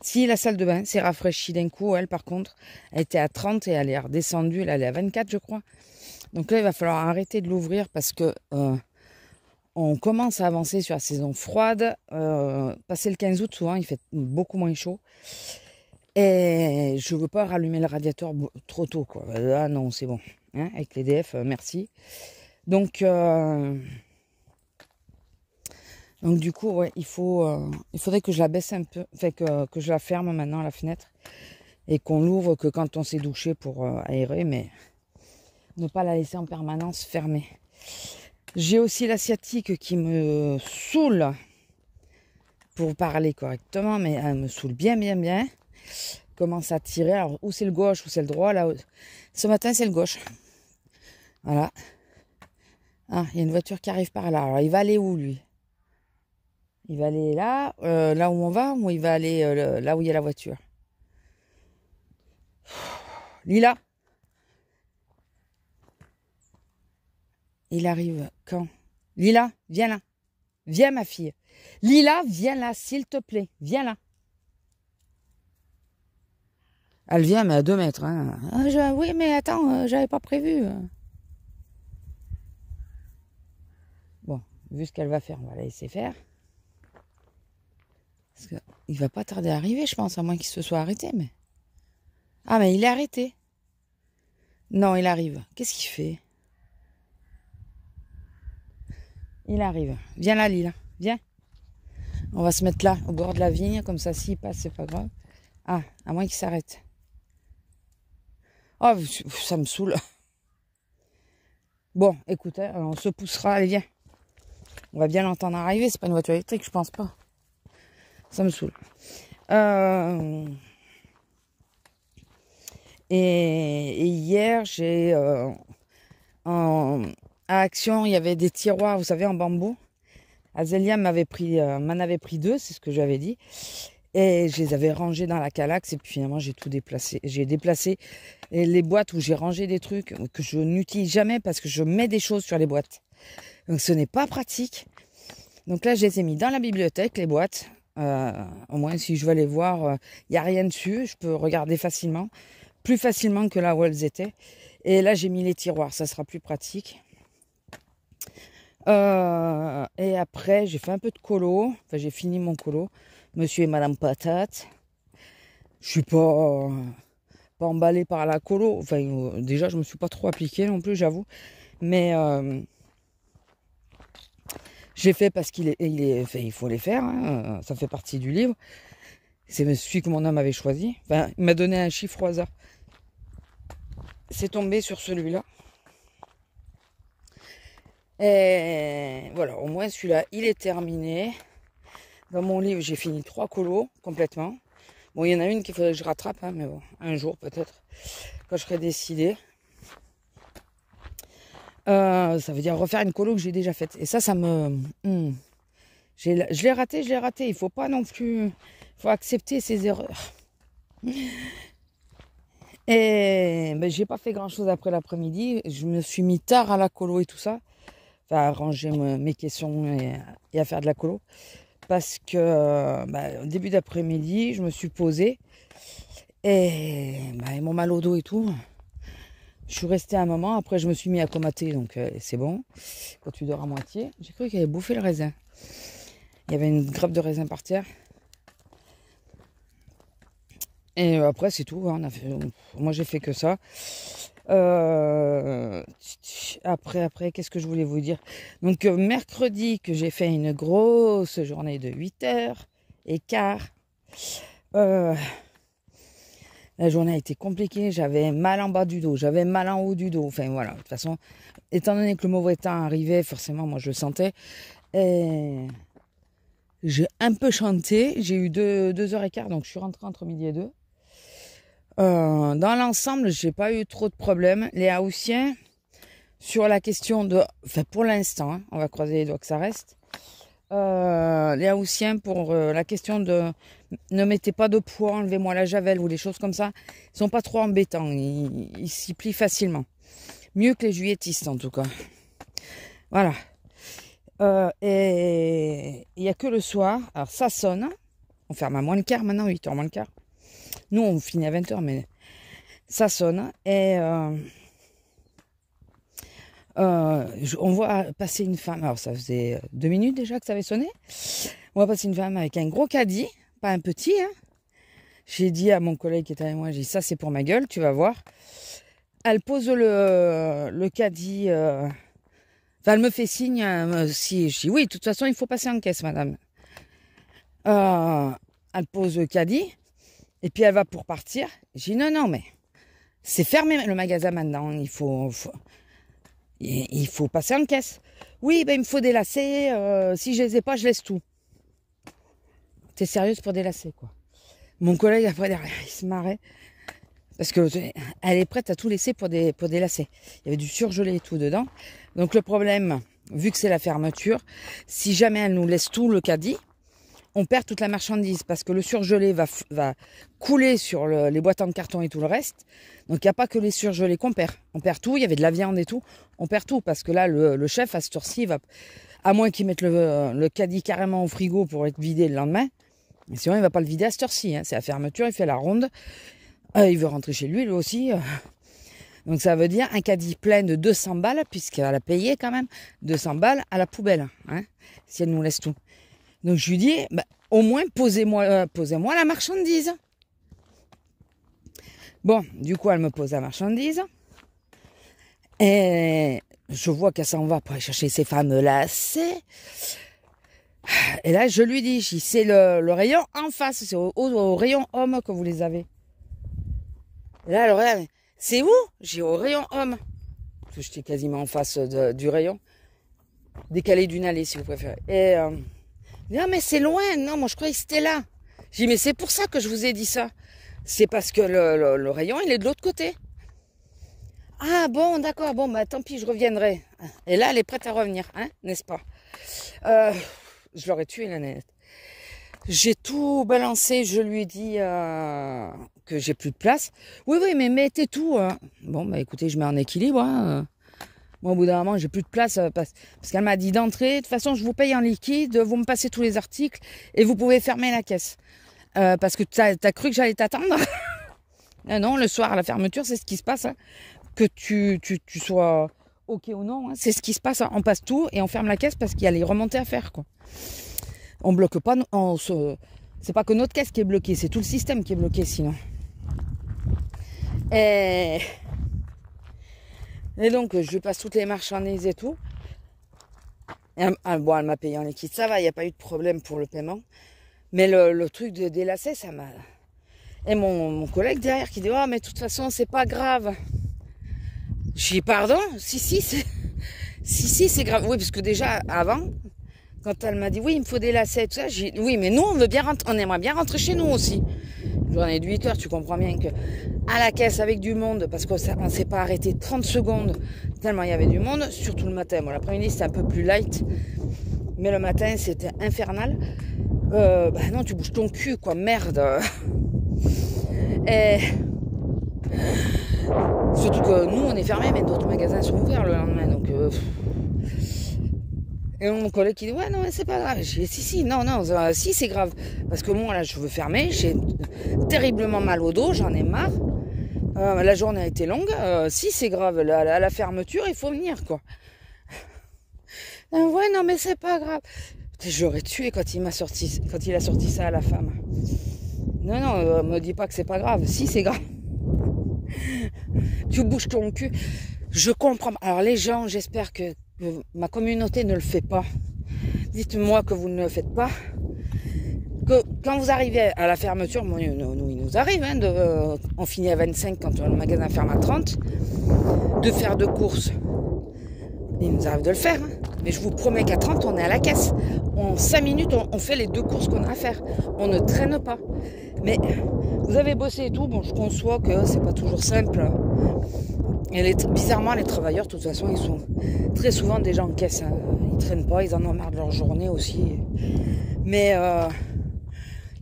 Si la salle de bain s'est rafraîchie d'un coup, elle, par contre, elle était à 30 et elle est redescendue. Elle est à 24, je crois. Donc là, il va falloir arrêter de l'ouvrir parce que... on commence à avancer sur la saison froide. Passé le 15 août, souvent, il fait beaucoup moins chaud. Et je ne veux pas rallumer le radiateur trop tôt, quoi. Là, non, c'est bon. Hein, avec l'EDF, merci. Donc du coup, ouais, il faudrait que je la baisse un peu. Enfin, que je la ferme maintenant, la fenêtre. Et qu'on l'ouvre que quand on s'est douché pour aérer. Mais ne pas la laisser en permanence fermée. J'ai aussi l'asiatique qui me saoule, pour parler correctement, mais elle me saoule bien. Commence à tirer, alors où c'est le gauche, où c'est le droit, là. Ce matin, c'est le gauche. Voilà. Ah, il y a une voiture qui arrive par là. Alors, il va aller où, lui? Il va aller là, là où on va, ou il va aller là où il y a la voiture? Lila? Il arrive quand? Lila, viens là. Viens, ma fille. Lila, viens là, s'il te plaît. Viens là. Elle vient, mais à 2 mètres. Hein. Oui, mais attends, j'avais pas prévu. Bon, vu ce qu'elle va faire, on va la laisser faire. Parce qu'il va pas tarder à arriver, je pense, à moins qu'il se soit arrêté. Mais... ah, mais il est arrêté. Non, il arrive. Qu'est-ce qu'il fait? Il arrive. Viens là, Lila. Viens. On va se mettre là, au bord de la vigne. Comme ça, s'il passe, c'est pas grave. Ah, à moins qu'il s'arrête. Oh, ça me saoule. Bon, écoute, hein, on se poussera. Allez, viens. On va bien l'entendre arriver. C'est pas une voiture électrique, je pense pas. Ça me saoule. Et hier, j'ai... à Action, il y avait des tiroirs, vous savez, en bambou. Azélia m'en avait pris 2, c'est ce que j'avais dit. Et je les avais rangés dans la calax et puis finalement j'ai tout déplacé. J'ai déplacé les boîtes où j'ai rangé des trucs que je n'utilise jamais parce que je mets des choses sur les boîtes. Donc ce n'est pas pratique. Donc là je les ai mis dans la bibliothèque, les boîtes. Au moins si je veux les voir, il n'y a rien dessus. Je peux regarder facilement. Plus facilement que là où elles étaient. Et là j'ai mis les tiroirs, ça sera plus pratique. Et après j'ai fait un peu de colo. Enfin j'ai fini mon colo. Monsieur et Madame Patate. Je suis pas emballée par la colo. Enfin, déjà, je me suis pas trop appliquée non plus, j'avoue. Mais j'ai fait parce il faut les faire. Hein, ça fait partie du livre. C'est celui que mon homme avait choisi. Enfin, il m'a donné un chiffre au hasard. C'est tombé sur celui-là. Et voilà, au moins celui-là, il est terminé. Dans mon livre, j'ai fini 3 colos complètement. Bon, il y en a une qu'il faudrait que je rattrape, hein, mais bon, un jour peut-être, quand je serai décidée. Ça veut dire refaire une colo que j'ai déjà faite. Et ça me... je l'ai raté. Il faut pas non plus... Il faut accepter ses erreurs. Et ben, j'ai pas fait grand-chose après l'après-midi. Je me suis mis tard à la colo et tout ça. Enfin, à ranger mes questions et à faire de la colo. Parce que au début d'après-midi, je me suis posée et mon mal au dos et tout. Je suis restée un moment, après je me suis mis à comater, donc c'est bon. Quand tu dors à moitié, j'ai cru qu'il avait bouffé le raisin. Il y avait une grappe de raisin par terre. Et après c'est tout, hein, moi j'ai fait que ça. Après, qu'est-ce que je voulais vous dire? Donc, mercredi, que j'ai fait une grosse journée de 8h15. La journée a été compliquée. J'avais mal en bas du dos, j'avais mal en haut du dos. Enfin, voilà. De toute façon, étant donné que le mauvais temps arrivait, forcément, moi, je le sentais. Et j'ai un peu chanté. J'ai eu 2h15, donc je suis rentrée entre midi et 2. Dans l'ensemble, j'ai pas eu trop de problèmes. Les Haussiens, sur la question de... Enfin, pour l'instant, hein, on va croiser les doigts que ça reste. Les Haussiens, pour la question de... Ne mettez pas de poids, enlevez-moi la javel ou des choses comme ça. Ils sont pas trop embêtants. Ils s'y plient facilement. Mieux que les juilletistes, en tout cas. Voilà. Et il n'y a que le soir. Alors, ça sonne. On ferme à moins le quart maintenant, 8h moins le quart. Nous, on finit à 20h, mais ça sonne. Et on voit passer une femme. Alors, ça faisait 2 minutes déjà que ça avait sonné. On voit passer une femme avec un gros caddie, pas un petit. Hein. J'ai dit à mon collègue qui était avec moi, j'ai dit, ça, c'est pour ma gueule, tu vas voir. Elle pose le caddie. Enfin, elle me fait signe. Si je dis, oui, de toute façon, il faut passer en caisse, madame. Elle pose le caddie. Et puis elle va pour partir. J'ai dit non, mais c'est fermé le magasin maintenant. Il faut passer en caisse. Oui, il me faut des lacets. Si je les ai pas, je laisse tout. T'es sérieuse pour des lacets, quoi. Mon collègue, après, derrière, il se marrait. Parce que elle est prête à tout laisser pour des lacets. Il y avait du surgelé et tout dedans. Donc le problème, vu que c'est la fermeture, si jamais elle nous laisse tout le caddie, on perd toute la marchandise parce que le surgelé va couler sur les boîtes en carton et tout le reste. Donc il n'y a pas que les surgelés qu'on perd. On perd tout, il y avait de la viande et tout. On perd tout parce que là, le chef, à cette heure-ci, à moins qu'il mette le caddie carrément au frigo pour être vidé le lendemain. Mais sinon, il ne va pas le vider à cette heure-ci. Hein. C'est la fermeture, il fait la ronde. Il veut rentrer chez lui aussi. Donc ça veut dire un caddie plein de 200 balles, puisqu'elle a payé quand même 200 balles à la poubelle, hein, si elle nous laisse tout. Donc je lui dis, au moins posez-moi la marchandise. Bon, du coup, elle me pose la marchandise. Et je vois qu'elle s'en va pour aller chercher ses fameux lacets. Et là, je lui dis, c'est le rayon en face, c'est au rayon homme que vous les avez. Et là, elle regarde, c'est où? J'ai au rayon homme. Parce que j'étais quasiment en face du rayon. Décalé d'une allée, si vous préférez. Et non, mais c'est loin. Non, moi, je croyais que c'était là. J'ai dit, mais c'est pour ça que je vous ai dit ça. C'est parce que le rayon, il est de l'autre côté. Ah, bon, d'accord. Bon, tant pis, je reviendrai. Et là, elle est prête à revenir, hein, n'est-ce pas? Je l'aurais tué, la nénette. J'ai tout balancé, je lui ai dit que j'ai plus de place. Oui, oui, mais mettez tout. Bon, bah écoutez, je mets en équilibre. Moi, au bout d'un moment, j'ai plus de place parce qu'elle m'a dit d'entrée. De toute façon, je vous paye en liquide, vous me passez tous les articles et vous pouvez fermer la caisse. Parce que t'as cru que j'allais t'attendre. Non, le soir à la fermeture, c'est ce qui se passe. Hein. Que tu sois OK ou non, hein, c'est ce qui se passe. Hein. On passe tout et on ferme la caisse parce qu'il y a les remontées à faire, quoi. On bloque pas, c'est pas que notre caisse qui est bloquée, c'est tout le système qui est bloqué sinon. Et donc je lui passe toutes les marchandises et tout. Bon, elle m'a payé en liquide, ça va, il n'y a pas eu de problème pour le paiement. Mais le truc de délacer, ça m'a... Et mon collègue derrière qui dit « Oh, mais de toute façon, c'est pas grave. » Je dis « Pardon ? Si, c'est grave. » Oui, parce que déjà, avant... Quand elle m'a dit, oui, il me faut des lacets, tout ça, j'ai dit, oui, mais nous, on aimerait bien rentrer chez nous aussi. Journée de 8 heures, tu comprends bien que à la caisse avec du monde, parce qu'on ne s'est pas arrêté 30 secondes, tellement il y avait du monde, surtout le matin. Bon, l'après-midi, c'était un peu plus light, mais le matin, c'était infernal. Non, tu bouges ton cul, quoi, merde. Et surtout que nous, on est fermés, mais d'autres magasins sont ouverts le lendemain, donc... Et mon collègue qui dit ouais non mais c'est pas grave. J'ai dit si non si c'est grave parce que moi là je veux fermer, j'ai terriblement mal au dos, j'en ai marre. La journée a été longue, si c'est grave, la fermeture il faut venir quoi. Ouais non mais c'est pas grave. J'aurais tué quand il a sorti ça à la femme. Non me dis pas que c'est pas grave, si c'est grave. Tu bouges ton cul. Je comprends. Alors les gens, j'espère que ma communauté ne le fait pas. Dites-moi que vous ne le faites pas. Que quand vous arrivez à la fermeture, nous il nous arrive, hein, on finit à 25 quand le magasin ferme à 30, de faire de courses. Il nous arrive de le faire, hein. Mais je vous promets qu'à 30, on est à la caisse. En 5 minutes, on fait les 2 courses qu'on a à faire. On ne traîne pas. Mais vous avez bossé et tout, bon, je conçois que c'est pas toujours simple. Et bizarrement, les travailleurs, de toute façon, ils sont très souvent déjà en caisse. Hein. Ils traînent pas, ils en ont marre de leur journée aussi. Mais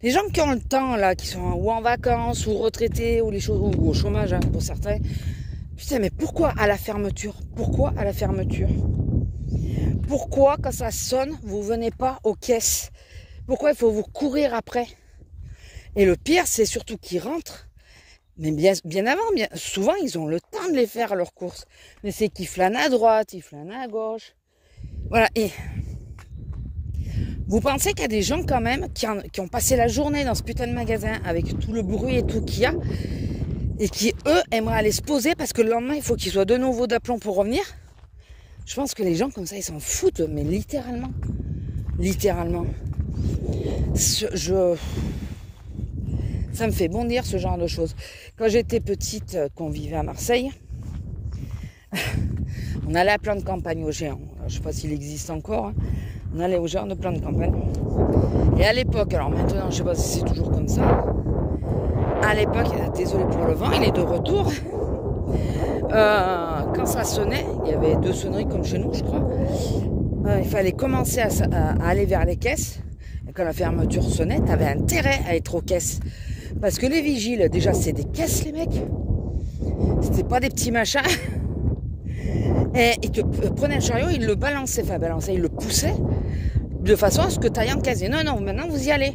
les gens qui ont le temps, là, qui sont ou en vacances, ou retraités, ou au chômage, hein, pour certains. Putain, mais pourquoi à la fermeture ? Pourquoi à la fermeture ? Pourquoi, quand ça sonne, vous venez pas aux caisses ? Pourquoi il faut vous courir après ? Et le pire, c'est surtout qu'ils rentrent. Mais bien avant, souvent, ils ont le temps de les faire, leurs courses. Mais c'est qu'ils flânent à droite, ils flânent à gauche. Voilà, et vous pensez qu'il y a des gens quand même qui ont passé la journée dans ce putain de magasin avec tout le bruit et tout qu'il y a et qui, eux, aimeraient aller se poser parce que le lendemain, il faut qu'ils soient de nouveau d'aplomb pour revenir. Je pense que les gens comme ça, ils s'en foutent, mais littéralement. Littéralement. Ça me fait bondir ce genre de choses. Quand j'étais petite, qu'on vivait à Marseille, on allait à plan de campagne au Géant. Je ne sais pas s'il existe encore. Hein. On allait au Géant de plan de campagne. Et à l'époque, alors maintenant, je ne sais pas si c'est toujours comme ça. À l'époque, désolé pour le vent, il est de retour. Quand ça sonnait, il y avait 2 sonneries comme chez nous, je crois. Il fallait commencer à aller vers les caisses. Et quand la fermeture sonnait, tu avais intérêt à être aux caisses. Parce que les vigiles, déjà, c'est des caisses, les mecs. C'était pas des petits machins. Et ils te prenaient un chariot, ils le balançaient, ils le poussaient, de façon à ce que tu ailles en caisse. Et non, maintenant, vous y allez.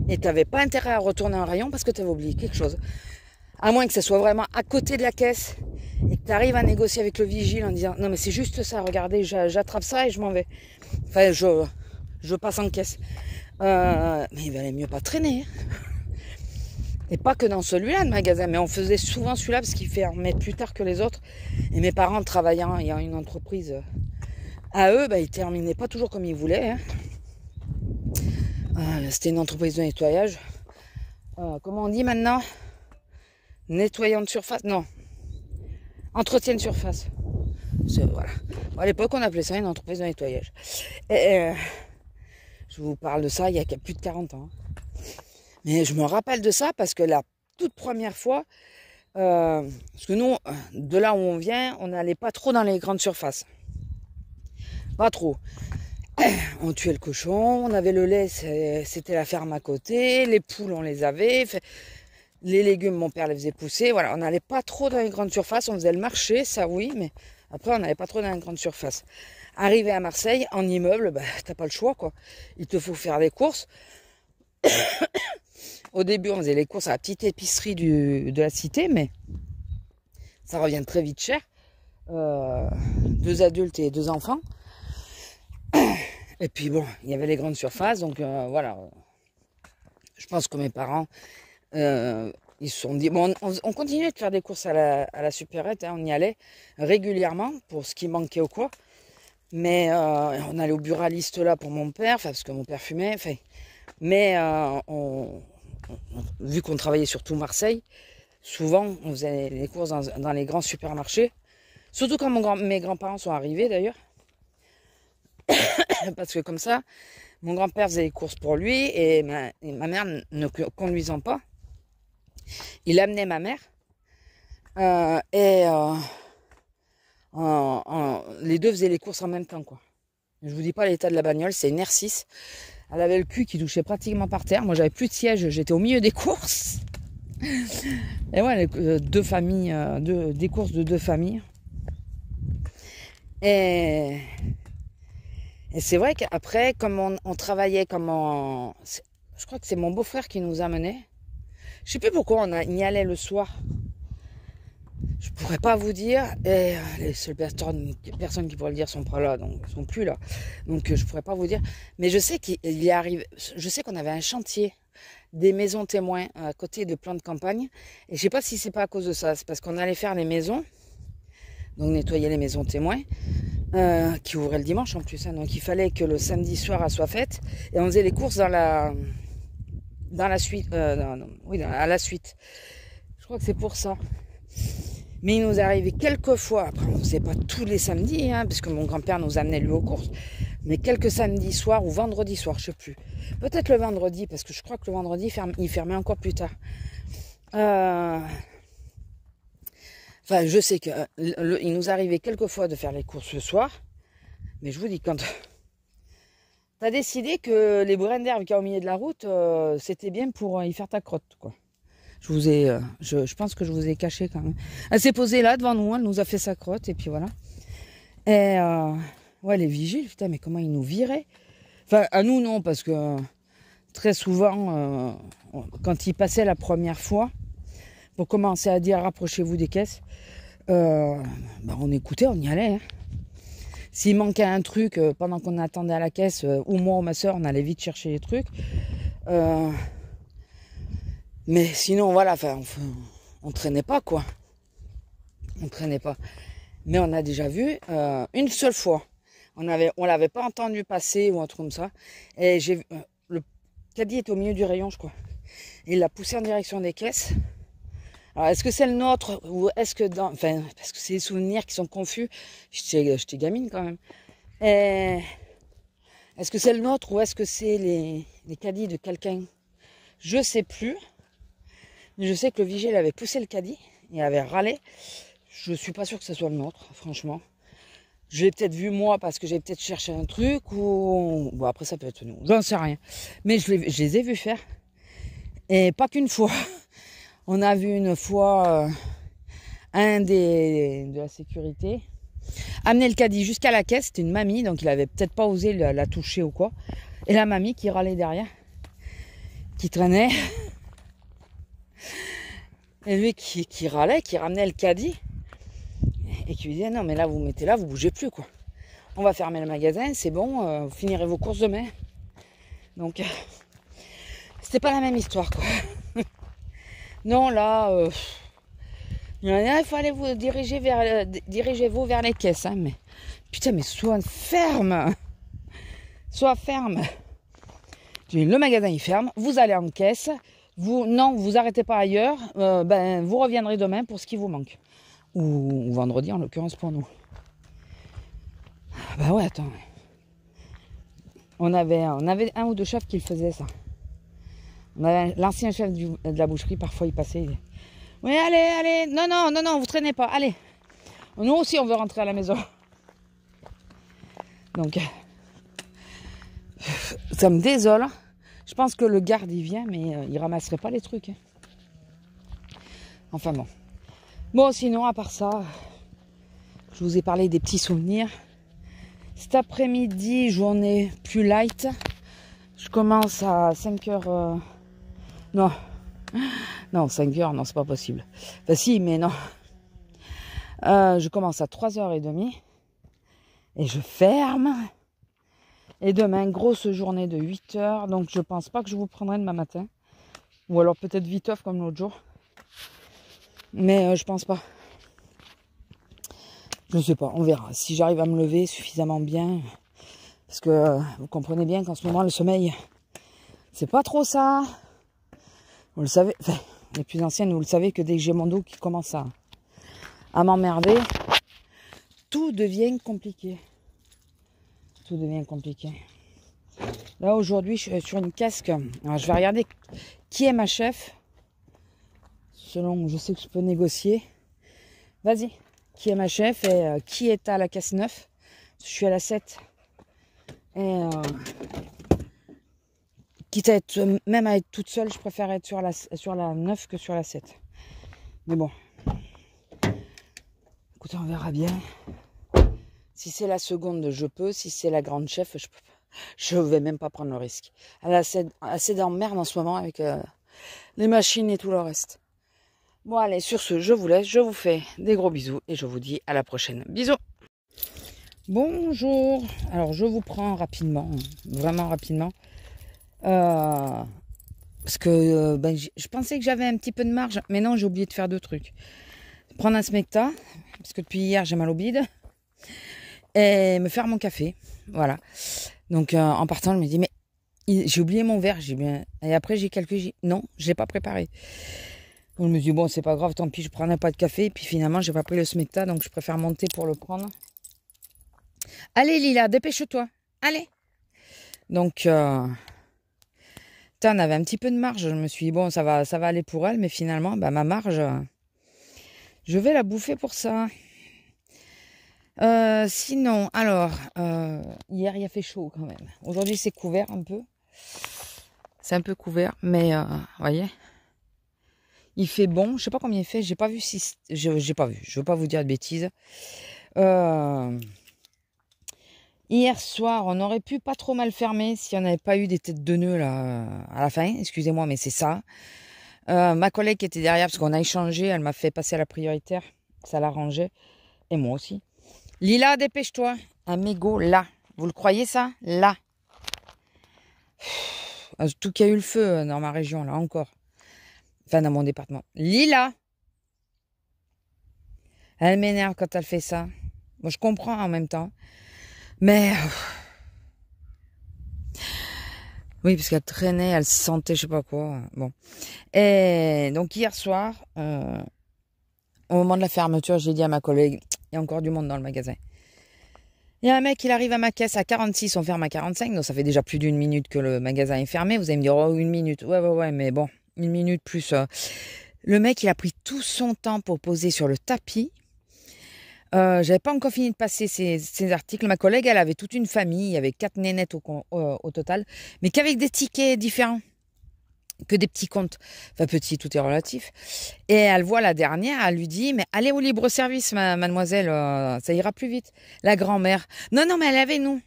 Et tu n'avais pas intérêt à retourner en rayon parce que tu avais oublié quelque chose. À moins que ce soit vraiment à côté de la caisse et que tu arrives à négocier avec le vigile en disant « Non, mais c'est juste ça, regardez, j'attrape ça et je m'en vais. » Enfin, je passe en caisse. Mais il valait mieux pas traîner. Et pas que dans celui-là, le magasin, mais on faisait souvent celui-là parce qu'il fermait plus tard que les autres. Et mes parents, travaillant, ayant une entreprise à eux, ils terminaient pas toujours comme ils voulaient. Hein. C'était une entreprise de nettoyage. Comment on dit maintenant ? Nettoyant de surface ? Non. Entretien de surface. Voilà. À l'époque, on appelait ça une entreprise de nettoyage. Et je vous parle de ça il y a plus de 40 ans. Mais je me rappelle de ça parce que la toute première fois, parce que nous, de là où on vient, on n'allait pas trop dans les grandes surfaces. Pas trop. On tuait le cochon, on avait le lait, c'était la ferme à côté, les poules on les avait, les légumes mon père les faisait pousser, voilà, on n'allait pas trop dans les grandes surfaces, on faisait le marché, ça oui, mais après on n'allait pas trop dans les grandes surfaces. Arrivé à Marseille, en immeuble, bah, t'as pas le choix quoi, il te faut faire des courses. Au début on faisait les courses à la petite épicerie de la cité, mais ça revient très vite cher, 2 adultes et 2 enfants. Et puis bon, il y avait les grandes surfaces, donc voilà. Je pense que mes parents, ils se sont dit... Bon, on continuait de faire des courses à la supérette, hein, on y allait régulièrement pour ce qui manquait ou quoi. Mais on allait au buraliste là pour mon père, parce que mon père fumait. Mais vu qu'on travaillait surtout Marseille, souvent on faisait les courses dans les grands supermarchés. Surtout quand mes grands-parents sont arrivés d'ailleurs. Parce que comme ça, mon grand-père faisait les courses pour lui et ma mère ne conduisant pas, il amenait ma mère les deux faisaient les courses en même temps quoi. Je vous dis pas l'état de la bagnole, c'est une R6. Elle avait le cul qui touchait pratiquement par terre. Moi j'avais plus de siège, j'étais au milieu des courses. Et ouais, deux familles, des courses de 2 familles. Et c'est vrai qu'après, comme on travaillait, je crois que c'est mon beau-frère qui nous amenait. Je sais plus pourquoi on y allait le soir. Je pourrais pas vous dire. Et les seules personnes qui pourraient le dire sont pas là, donc sont plus là. Donc je pourrais pas vous dire. Mais je sais qu'il arrive. Je sais qu'on avait un chantier des maisons témoins à côté de plans de campagne. Et je sais pas si c'est pas à cause de ça. C'est parce qu'on allait faire les maisons, donc nettoyer les maisons témoins. Qui ouvrait le dimanche en plus, hein, donc il fallait que le samedi soir elle soit faite et on faisait les courses à la suite, à la suite. Je crois que c'est pour ça. Mais il nous arrivait quelques fois, après on ne faisait pas tous les samedis, hein, parce que mon grand-père nous amenait lui aux courses, mais quelques samedis soirs ou vendredi soir, je sais plus. Peut-être le vendredi, parce que je crois que le vendredi il fermait encore plus tard. Enfin, je sais qu'il nous arrivait quelquefois de faire les courses le soir. Mais je vous dis, quand tu as décidé que les brins d'herbe qu'il y a au milieu de la route, c'était bien pour y faire ta crotte, quoi. Je pense que je vous ai caché quand même. Elle s'est posée là devant nous, elle nous a fait sa crotte, et puis voilà. Et ouais, les vigiles, putain, mais comment ils nous viraient. Enfin, à nous, non, parce que très souvent, quand ils passaient la première fois, pour commencer à dire rapprochez-vous des caisses, on écoutait, on y allait. Hein. S'il manquait un truc pendant qu'on attendait à la caisse, ou moi ou ma soeur, on allait vite chercher les trucs. Mais sinon, voilà, on traînait pas quoi. On traînait pas. Mais on a déjà vu une seule fois. On l'avait pas entendu passer ou un truc comme ça. Et j'ai vu, le caddie est au milieu du rayon, je crois. Et il l'a poussé en direction des caisses. Alors, est-ce que c'est le nôtre ou est-ce que parce que c'est des souvenirs qui sont confus. J'étais gamine quand même. Est-ce que c'est le nôtre ou est-ce que c'est les caddies de quelqu'un? Je sais plus. Mais je sais que le vigile avait poussé le caddie. Il avait râlé. Je suis pas sûre que ce soit le nôtre, franchement. Je l'ai peut-être vu moi parce que j'ai peut-être cherché un truc ou... Bon, après ça peut être nous. J'en sais rien. Mais je les ai vus faire. Et pas qu'une fois. On a vu une fois un de la sécurité amener le caddie jusqu'à la caisse. C'était une mamie, donc il avait peut-être pas osé la toucher ou quoi. Et la mamie qui râlait derrière, qui traînait. Et lui qui râlait, qui ramenait le caddie. Et qui lui disait non mais là vous mettez là, vous bougez plus quoi. On va fermer le magasin, c'est bon, vous finirez vos courses demain. Donc c'était pas la même histoire quoi. Non, là, il fallait vous dirigez-vous vers les caisses, hein, mais putain, mais sois ferme, sois ferme. Le magasin il ferme, vous allez en caisse, vous arrêtez pas ailleurs, vous reviendrez demain pour ce qui vous manque, ou vendredi en l'occurrence pour nous. Bah ouais, attends, on avait un ou deux chefs qui le faisaient ça. L'ancien chef de la boucherie, parfois il passait, il disait oui allez, non, vous traînez pas, allez. Nous aussi on veut rentrer à la maison. Donc Ça me désole. Je pense que le garde, il vient, mais il ramasserait pas les trucs. Hein. Enfin bon. Bon, sinon, à part ça, je vous ai parlé des petits souvenirs. Cet après-midi, journée plus light. Je commence à 5 heures... Non, 5 heures, non, c'est pas possible. Enfin si, mais non. Je commence à 3h30. Et je ferme. Et demain, grosse journée de 8 heures. Donc je pense pas que je vous prendrai demain matin. Ou alors peut-être 8 heures comme l'autre jour. Mais je pense pas. Je sais pas, on verra. Si j'arrive à me lever suffisamment bien. Parce que vous comprenez bien qu'en ce moment, le sommeil, c'est pas trop ça. Vous le savez, enfin, les plus anciennes, vous le savez que dès que j'ai mon dos qui commence à m'emmerder, tout devient compliqué. Tout devient compliqué. Là, aujourd'hui, je suis sur une casque. Alors, je vais regarder qui est ma chef. Selon, je sais que je peux négocier. Vas-y. Qui est ma chef et qui est à la caisse 9. Je suis à la 7. Et quitte à être, même à être toute seule, je préfère être sur la 9 que sur la 7. Mais bon. Écoutez, on verra bien. Si c'est la seconde, je peux. Si c'est la grande chef, je peux pas. Je vais même pas prendre le risque. Elle a assez d'emmerde en ce moment avec les machines et tout le reste. Bon allez, sur ce, je vous laisse. Je vous fais des gros bisous et je vous dis à la prochaine. Bisous. Bonjour. Alors, je vous prends rapidement. Vraiment rapidement. Parce que je pensais que j'avais un petit peu de marge. Mais non, j'ai oublié de faire 2 trucs. Prendre un smecta. Parce que depuis hier, j'ai mal au bide. Et me faire mon café. Voilà. Donc, en partant, je me dis, mais j'ai oublié mon verre. Et après, j'ai non, je ne l'ai pas préparé. Donc, je me dis, bon, c'est pas grave, tant pis, je prendrai pas de café. Et puis finalement, j'ai pas pris le smecta, donc je préfère monter pour le prendre. Allez, Lila, dépêche-toi. Allez. Donc, on avait un petit peu de marge. Je me suis dit, bon, ça va aller pour elle. Mais finalement, ma marge, je vais la bouffer pour ça. Sinon, alors, hier, il a fait chaud quand même. Aujourd'hui, c'est couvert un peu. C'est un peu couvert, mais, voyez, il fait bon. Je sais pas combien il fait. J'ai pas vu si... J'ai pas vu. Je veux pas vous dire de bêtises. Hier soir, on aurait pu pas trop mal fermer si on n'avait pas eu des têtes de nœuds là, à la fin. Excusez-moi, mais c'est ça. Ma collègue qui était derrière, parce qu'on a échangé, elle m'a fait passer à la prioritaire. Ça l'arrangeait. Et moi aussi. Lila, dépêche-toi. Un mégot, là. Vous le croyez, ça? Là. Tout qu'il y a eu le feu dans ma région, là, encore. Enfin, dans mon département. Lila. Elle m'énerve quand elle fait ça. Moi, je comprends en même temps. Mais... oui, parce qu'elle traînait, elle se sentait, je sais pas quoi. Bon. Et donc, hier soir, au moment de la fermeture, j'ai dit à ma collègue, il y a encore du monde dans le magasin. Il y a un mec, il arrive à ma caisse à 46, on ferme à 45, donc ça fait déjà plus d'1 minute que le magasin est fermé. Vous allez me dire, oh, 1 minute. Ouais, mais bon, 1 minute plus... Le mec, il a pris tout son temps pour poser sur le tapis. J'avais pas encore fini de passer ces articles. Ma collègue, elle avait toute une famille, il y avait 4 nénettes au total, mais qu'avec des tickets différents, que des petits comptes. Enfin, petit, tout est relatif. Et elle voit la dernière, elle lui dit, mais allez au libre-service, mademoiselle, ça ira plus vite. La grand-mère, non, mais elle est avec nous.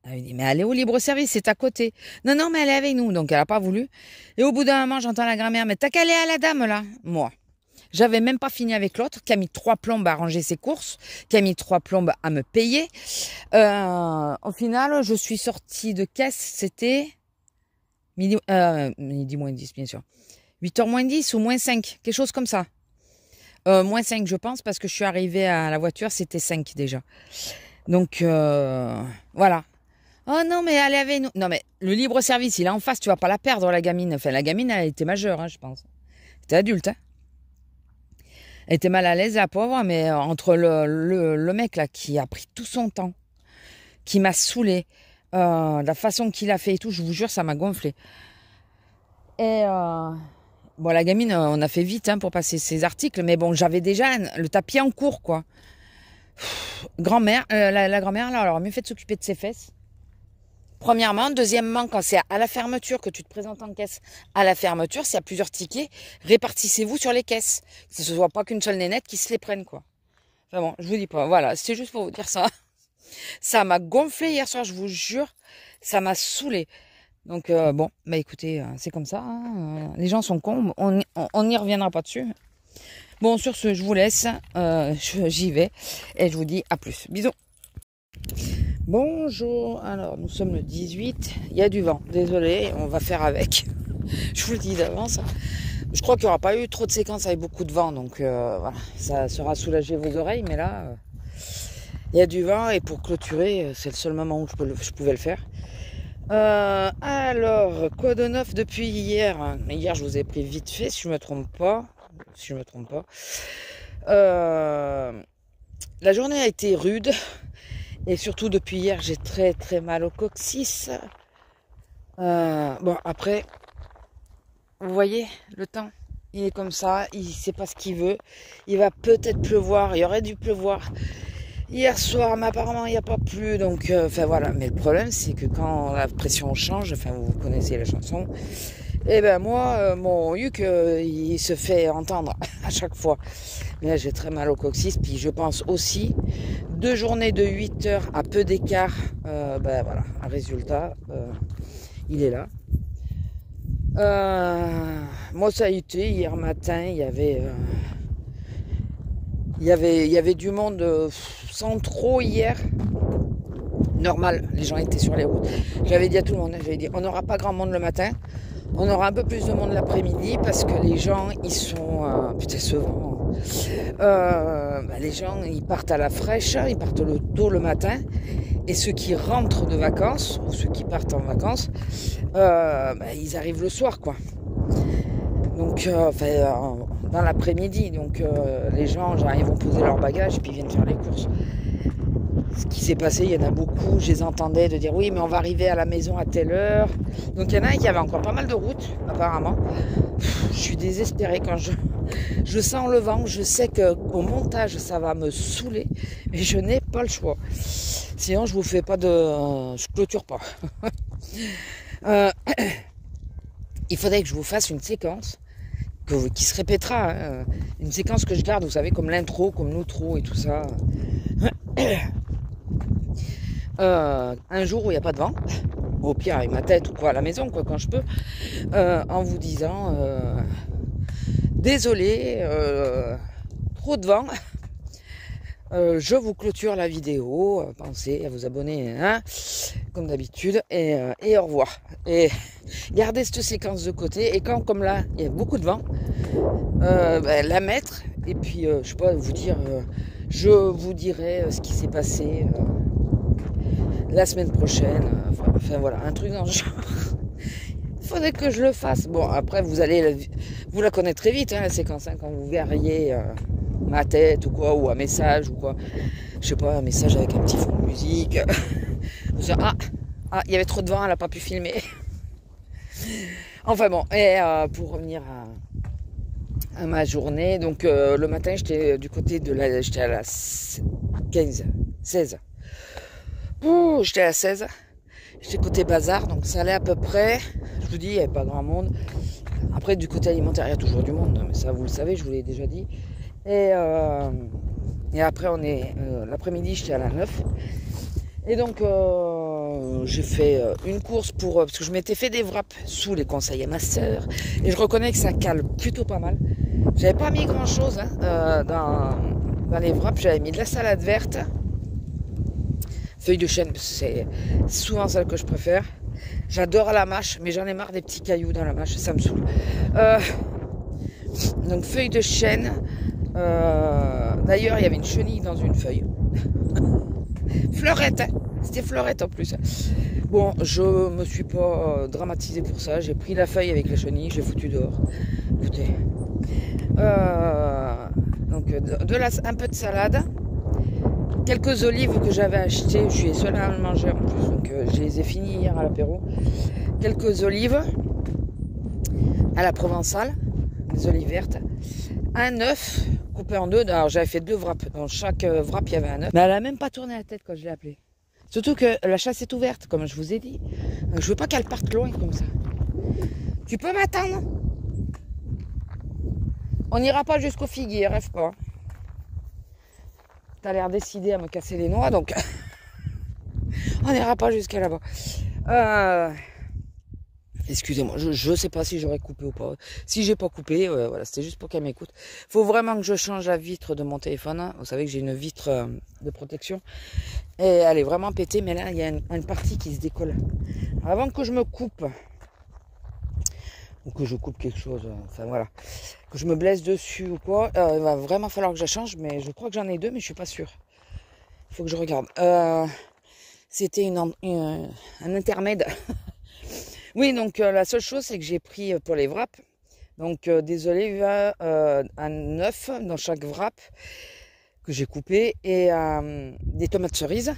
Elle lui dit, mais allez au libre-service, c'est à côté. Non, mais elle est avec nous, donc elle n'a pas voulu. Et au bout d'un moment, j'entends la grand-mère, mais t'as qu'à aller à la dame, là. Moi. J'avais même pas fini avec l'autre, qui a mis 3 plombes à ranger ses courses, qui a mis 3 plombes à me payer. Au final, je suis sortie de caisse, c'était midi moins 10, bien sûr. 8h moins 10 ou moins 5, quelque chose comme ça. Moins 5, je pense, parce que je suis arrivée à la voiture, c'était 5 déjà. Donc, voilà. Oh non, mais allez avec nous. Non, mais le libre-service, il est en face, tu vas pas la perdre, la gamine. Enfin, la gamine, elle était majeure, hein, je pense. C'était adulte, hein. Elle était mal à l'aise, la pauvre, mais entre le mec là qui a pris tout son temps, qui m'a saoulée, la façon qu'il a fait et tout, je vous jure, ça m'a gonflé. Et bon, la gamine, on a fait vite pour passer ces articles, mais bon, j'avais déjà le tapis en cours, quoi. Grand-mère, la grand-mère, là, elle aurait mieux fait de s'occuper de ses fesses. Premièrement. Deuxièmement, quand c'est à la fermeture, que tu te présentes en caisse à la fermeture, s'il y a plusieurs tickets, répartissez-vous sur les caisses. Que ce soit pas qu'une seule nénette qui se les prenne, quoi. Enfin bon, je vous dis pas. Voilà, c'était juste pour vous dire ça. Ça m'a gonflé hier soir, je vous jure. Ça m'a saoulé. Donc bon, bah écoutez, c'est comme ça. Hein. Les gens sont cons, on n'y reviendra pas dessus. Bon, sur ce, je vous laisse. J'y vais. Et je vous dis à plus. Bisous. Bonjour, alors nous sommes le 18, il y a du vent, désolé, on va faire avec, je vous le dis d'avance. Je crois qu'il n'y aura pas eu trop de séquences avec beaucoup de vent, donc voilà, ça sera soulager vos oreilles, mais là, il y a du vent et pour clôturer, c'est le seul moment où je pouvais le faire. Alors, quoi de neuf depuis hier? Hier, je vous ai pris vite fait, si je me trompe pas. La journée a été rude. Et surtout depuis hier, j'ai très très mal au coccyx. Bon, après, vous voyez, le temps, il est comme ça, il sait pas ce qu'il veut. Il va peut-être pleuvoir, il aurait dû pleuvoir hier soir, mais apparemment il n'y a pas plu. Donc, enfin voilà. Mais le problème, c'est que quand la pression change, enfin vous connaissez la chanson, et ben moi, mon Huc, il se fait entendre à chaque fois. Mais là, j'ai très mal au coccyx, puis je pense aussi 2 journées de 8 heures à peu d'écart, ben voilà, un résultat, il est là. Moi, ça a été hier matin, il y avait du monde sans trop hier. Normal, les gens étaient sur les routes. J'avais dit à tout le monde, j'avais dit, on n'aura pas grand monde le matin, on aura un peu plus de monde l'après-midi parce que les gens, ils sont, putain, ce vent. Les gens, ils partent à la fraîche, ils partent tôt le matin, et ceux qui rentrent de vacances, ou ceux qui partent en vacances, ils arrivent le soir, quoi. Donc, dans l'après-midi, donc les gens, genre, ils vont poser leurs bagages, et puis ils viennent faire les courses. Ce qui s'est passé, il y en a beaucoup, je les entendais de dire oui, mais on va arriver à la maison à telle heure. Donc il y en a un qui avait encore pas mal de routes, apparemment. Je suis désespérée quand je sens le vent, je sais qu'au montage ça va me saouler, mais je n'ai pas le choix. Sinon je vous fais pas je clôture pas. Il faudrait que je vous fasse une séquence qui se répétera, hein. Une séquence que je garde, vous savez, comme l'intro, comme l'outro et tout ça. Un jour où il n'y a pas de vent, au pire avec ma tête ou quoi à la maison, quoi, quand je peux, en vous disant désolé, trop de vent, je vous clôture la vidéo, pensez à vous abonner, hein, comme d'habitude, et au revoir. Et gardez cette séquence de côté, et quand, comme là, il y a beaucoup de vent, la mettre, et puis, je sais pas, vous dire, je vous dirai ce qui s'est passé la semaine prochaine, enfin voilà, un truc dans le genre. Il faudrait que je le fasse. Bon, après, vous la connaîtrez vite, hein, la séquence, hein, quand vous verriez ma tête ou quoi, ou un message ou quoi. Je sais pas, un message avec un petit fond de musique. Vous direz, il y avait trop de vent, elle n'a pas pu filmer. Enfin bon, et pour revenir à ma journée, donc le matin, j'étais du côté j'étais à la 16. J'étais à 16. J'étais côté bazar, donc ça allait à peu près. Je vous dis, il n'y avait pas grand monde. Après, du côté alimentaire, il y a toujours du monde, mais ça, vous le savez, je vous l'ai déjà dit. Et après, l'après-midi, j'étais à la 9. Et donc, j'ai fait une course parce que je m'étais fait des wraps sous les conseils à ma sœur. Et je reconnais que ça cale plutôt pas mal. J'avais pas mis grand-chose dans les wraps. J'avais mis de la salade verte, feuilles de chêne, c'est souvent celle que je préfère. J'adore la mâche, mais j'en ai marre des petits cailloux dans la mâche, ça me saoule. Donc feuilles de chêne. D'ailleurs, il y avait une chenille dans une feuille. Fleurette, hein. C'était fleurette en plus. Bon, je me suis pas dramatisé pour ça. J'ai pris la feuille avec la chenille, j'ai foutu dehors. Écoutez. Donc un peu de salade. Quelques olives que j'avais achetées, je suis seule à le manger en plus, donc je les ai finies hier à l'apéro. Quelques olives à la provençale, des olives vertes. Un œuf coupé en deux. Alors j'avais fait 2 wraps, dans chaque wrap il y avait un œuf. Mais elle a même pas tourné la tête quand je l'ai appelée. Surtout que la chasse est ouverte, comme je vous ai dit. Donc, je veux pas qu'elle parte loin comme ça. Tu peux m'attendre? On n'ira pas jusqu'au figuier, rêve pas. T'as l'air décidé à me casser les noix, donc on n'ira pas jusqu'à là-bas. Excusez-moi, je sais pas si j'aurais coupé ou pas. Si j'ai pas coupé, voilà, c'était juste pour qu'elle m'écoute. Faut vraiment que je change la vitre de mon téléphone. Vous savez que j'ai une vitre de protection. Et elle est vraiment pétée, mais là, il y a une partie qui se décolle. Avant que je me coupe, ou que je coupe quelque chose, enfin voilà, que je me blesse dessus ou quoi, il va vraiment falloir que je la change, mais je crois que j'en ai deux, mais je suis pas sûre. Il faut que je regarde. C'était un intermède. Oui, donc la seule chose, c'est que j'ai pris pour les wraps, donc des olives à 9 dans chaque wrap que j'ai coupé, et des tomates cerises.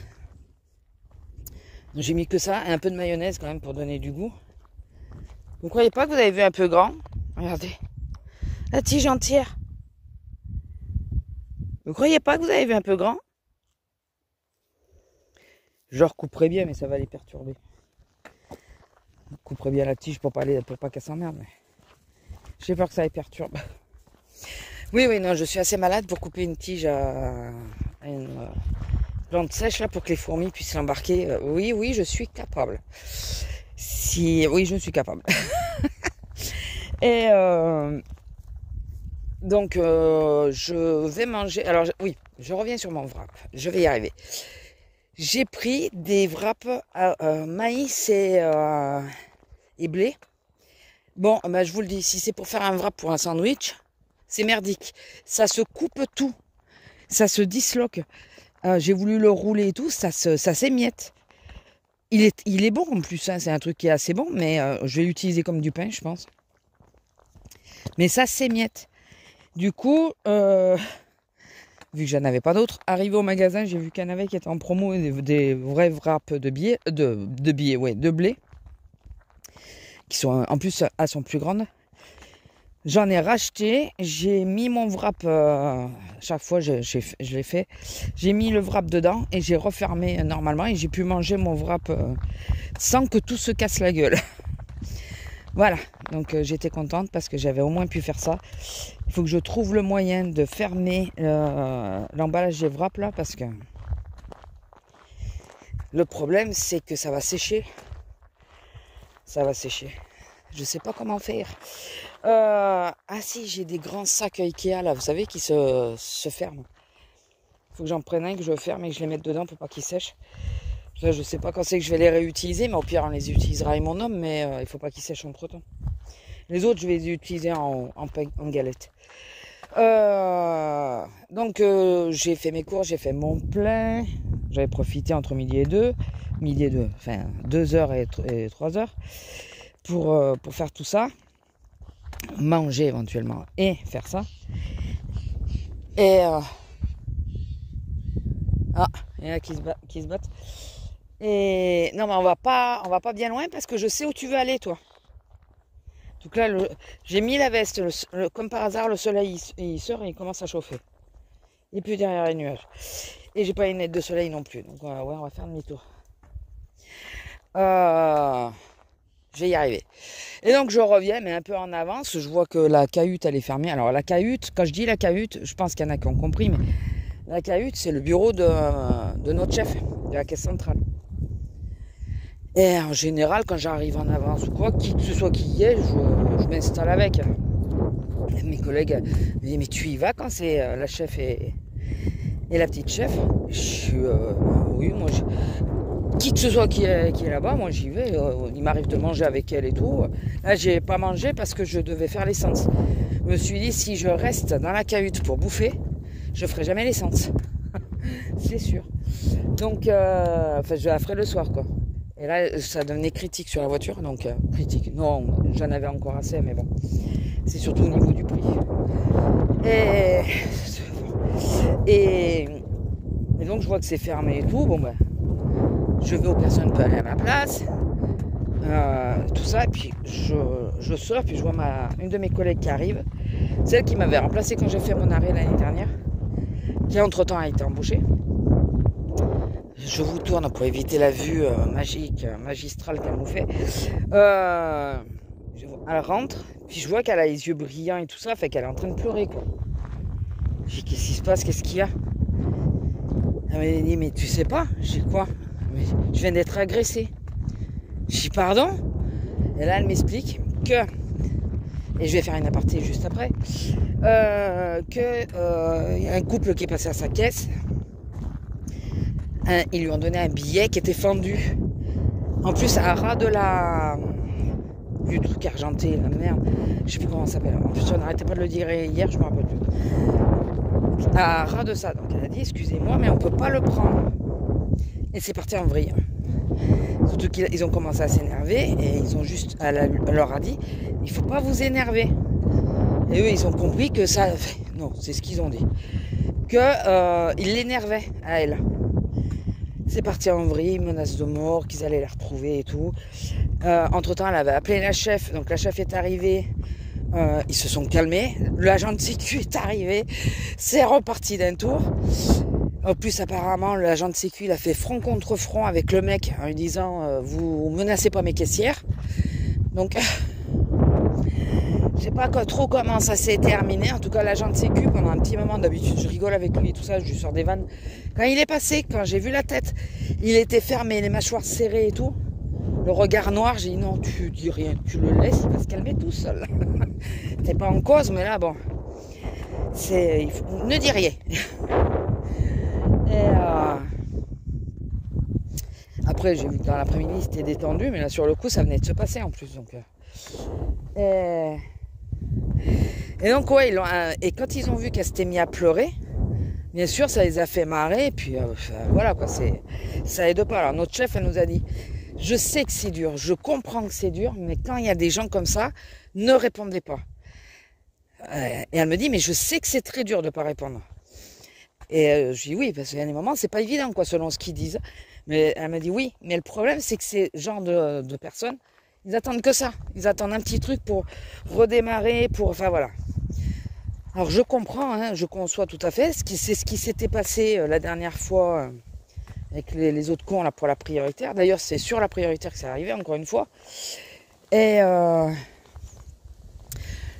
J'ai mis que ça, et un peu de mayonnaise quand même pour donner du goût. Vous croyez pas que vous avez vu un peu grand? Regardez, la tige entière. Vous croyez pas que vous avez vu un peu grand? Je leur couperai bien, mais ça va les perturber. Je couperai bien la tige pour pas qu'elle s'emmerde. Mais j'ai peur que ça les perturbe. Oui, non, je suis assez malade pour couper une tige à une plante sèche là pour que les fourmis puissent l'embarquer. Oui, je suis capable. Oui, je suis capable. Et donc je vais manger. Alors oui, je reviens sur mon wrap. Je vais y arriver. J'ai pris des wraps à maïs et blé. Bon, ben, je vous le dis, si c'est pour faire un wrap pour un sandwich, c'est merdique. Ça se coupe tout. Ça se disloque. J'ai voulu le rouler et tout, ça s'émiette. Il est bon en plus, hein, c'est un truc qui est assez bon, mais je vais l'utiliser comme du pain, je pense. Mais ça s'émiette. Du coup, vu que j'en avais pas d'autres, arrivé au magasin, j'ai vu qu'il y en avait qui étaient en promo, des vrais wraps de blé, qui sont en plus sont plus grandes. J'en ai racheté, j'ai mis mon wrap, chaque fois je l'ai fait, j'ai mis le wrap dedans et j'ai refermé normalement et j'ai pu manger mon wrap sans que tout se casse la gueule. Voilà, donc j'étais contente parce que j'avais au moins pu faire ça. Il faut que je trouve le moyen de fermer l'emballage des wraps là parce que le problème c'est que ça va sécher. Ça va sécher. Je sais pas comment faire. Ah si, j'ai des grands sacs Ikea là, vous savez, qui se ferment. Il faut que j'en prenne un, que je ferme et que je les mette dedans pour pas qu'ils sèchent. Là, je sais pas quand c'est que je vais les réutiliser, mais au pire on les utilisera avec mon homme, mais il faut pas qu'ils sèchent entre temps. Les autres, je vais les utiliser en galette. Donc j'ai fait mes courses, j'ai fait mon plein. J'avais profité entre midi et 2, enfin 2h et 3h pour faire tout ça, manger éventuellement et faire ça. Et il y en a qui se battent. Et non, mais on va pas bien loin parce que je sais où tu veux aller, toi. Donc là, j'ai mis la veste, comme par hasard, le soleil il sort et il commence à chauffer. Il est plus derrière les nuages. Et j'ai pas une lunettes de soleil non plus. Donc ouais, on va faire demi-tour. Je vais y arriver. Et donc je reviens, mais un peu en avance. Je vois que la cahute, elle est fermée. Alors la cahute, quand je dis la cahute, je pense qu'il y en a qui ont compris, mais la cahute, c'est le bureau de notre chef, de la caisse centrale. Et en général, quand j'arrive en avance ou quoi, qui que ce soit qui y est, je m'installe avec. Et mes collègues me disent, mais tu y vas quand c'est la chef et la petite chef? Je suis, oui, moi, qui que ce soit qui est là-bas, moi j'y vais. Il m'arrive de manger avec elle et tout. Là, j'ai pas mangé parce que je devais faire l'essence. Je me suis dit, si je reste dans la cahute pour bouffer, je ferai jamais l'essence. C'est sûr. Donc, je la ferai le soir, quoi. Et là, ça devenait critique sur la voiture, donc critique. Non, j'en avais encore assez, mais bon. C'est surtout au niveau du prix. Et donc, je vois que c'est fermé et tout. Bon, ben, je vais où personne ne peut aller à ma place. Tout ça, et puis je sors, puis je vois une de mes collègues qui arrive. Celle qui m'avait remplacé quand j'ai fait mon arrêt l'année dernière, qui entre-temps a été embauchée. je vous tourne pour éviter la vue magique, magistrale qu'elle nous fait. Elle rentre, puis je vois qu'elle a les yeux brillants et tout ça, fait qu'elle est en train de pleurer, quoi. Je dis, qu'est-ce qui se passe, qu'est-ce qu'il y a? Elle m'a dit, mais tu sais pas? J'ai quoi? Mais je viens d'être agressée. Je dis, pardon? Et là, elle m'explique que, et je vais faire une aparté juste après, y a un couple qui est passé à sa caisse. Ils lui ont donné un billet qui était fendu. En plus, à ras de du truc argenté, la merde. Je sais plus comment ça s'appelle. En plus, on n'arrêtait pas de le dire hier, je me rappelle plus. À ras de ça. Donc elle a dit, excusez-moi, mais on peut pas le prendre. Et c'est parti en vrille. Surtout qu'ils ont commencé à s'énerver et ils ont juste, elle leur a dit, il faut pas vous énerver. Et eux, ils ont compris que ça, non, c'est ce qu'ils ont dit, que il l'énervait à elle. C'est parti en vrille, menace de mort, qu'ils allaient la retrouver et tout. Entre-temps, elle avait appelé la chef, donc la chef est arrivée. Ils se sont calmés. L'agent de sécu est arrivé. C'est reparti d'un tour. En plus, apparemment, l'agent de sécu, il a fait front contre front avec le mec en lui disant vous menacez pas mes caissières. Donc, je sais pas trop comment ça s'est terminé. En tout cas, l'agent de sécu, pendant un petit moment, d'habitude, je rigole avec lui et tout ça, je lui sors des vannes. Quand il est passé, quand j'ai vu la tête, il était fermé, les mâchoires serrées et tout. Le regard noir, j'ai dit non, tu dis rien, tu le laisses, il va se calmer tout seul. T'es pas en cause, mais là, bon, ne dis rien. Et après, j'ai vu que dans l'après-midi, c'était détendu, mais là, sur le coup, ça venait de se passer en plus. Donc, et donc, ouais, et quand ils ont vu qu'elle s'était mise à pleurer, bien sûr, ça les a fait marrer. Et puis, voilà, quoi, ça aide pas. Alors, notre chef, elle nous a dit, je sais que c'est dur, je comprends que c'est dur, mais quand il y a des gens comme ça, ne répondez pas. Et elle me dit, mais je sais que c'est très dur de ne pas répondre. Et je dis oui, parce qu'il y a des moments, c'est pas évident, quoi, selon ce qu'ils disent. Mais elle me dit oui, mais le problème, c'est que ces genres de personnes, ils attendent que ça. Ils attendent un petit truc pour redémarrer, enfin voilà. Alors je comprends, hein, je conçois tout à fait. C'est ce qui s'était passé la dernière fois avec les autres cons là, pour la prioritaire. D'ailleurs, c'est sur la prioritaire que c'est arrivé, encore une fois. Et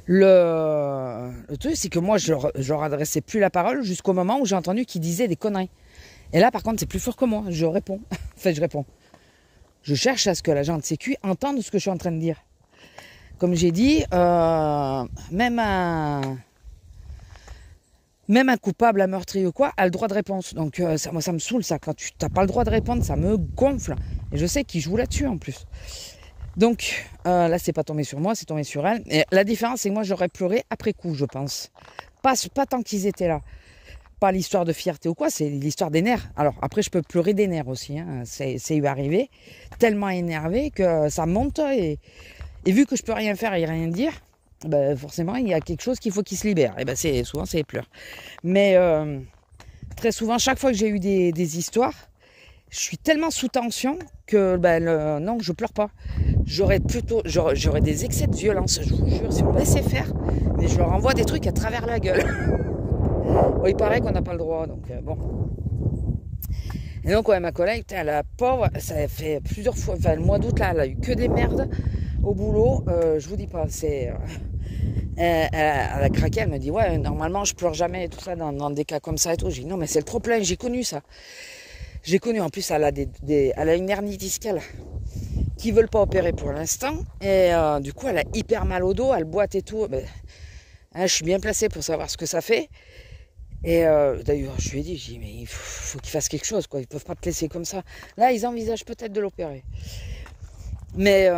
le truc, c'est que moi, je leur adressais plus la parole jusqu'au moment où j'ai entendu qu'ils disaient des conneries. Et là, par contre, c'est plus fort que moi. Je réponds. Enfin, je réponds. Je cherche à ce que l'agent de sécu entende ce que je suis en train de dire. Comme j'ai dit, même un coupable, un meurtrier ou quoi, a le droit de réponse. Donc, moi, ça me saoule, ça. Quand tu n'as pas le droit de répondre, ça me gonfle. Et je sais qu'ils jouent là-dessus, en plus. Donc, là, c'est pas tombé sur moi, c'est tombé sur elle. Et la différence, c'est que moi, j'aurais pleuré après coup, je pense. Pas tant qu'ils étaient là. Pas l'histoire de fierté ou quoi, c'est l'histoire des nerfs. Alors, après, je peux pleurer des nerfs aussi. Hein. C'est eu arrivé. Tellement énervé que ça monte. Et vu que je peux rien faire et rien dire, ben, forcément, il y a quelque chose qu'il faut qu'il se libère. Et ben, souvent, c'est les pleurs. Mais très souvent, chaque fois que j'ai eu des histoires, je suis tellement sous tension que non, je pleure pas. J'aurais des excès de violence, je vous jure, si on me laissait faire, mais je leur envoie des trucs à travers la gueule. Bon, il paraît qu'on n'a pas le droit, donc bon. Et donc, ouais, ma collègue, la pauvre, ça fait plusieurs fois, enfin, le mois d'août, là, elle a eu que des merdes au boulot. Je vous dis pas, elle a craqué, elle me dit, ouais, normalement, je pleure jamais et tout ça dans des cas comme ça et tout. J'ai dit, non, mais c'est le trop plein, j'ai connu ça. J'ai connu, en plus, elle a une hernie discale qui veulent pas opérer pour l'instant. Et du coup, elle a hyper mal au dos, elle boite et tout. Ben, je suis bien placée pour savoir ce que ça fait. Et d'ailleurs, je lui ai dit, mais il faut qu'ils fassent quelque chose, quoi. Ils peuvent pas te laisser comme ça. Là, ils envisagent peut-être de l'opérer. Mais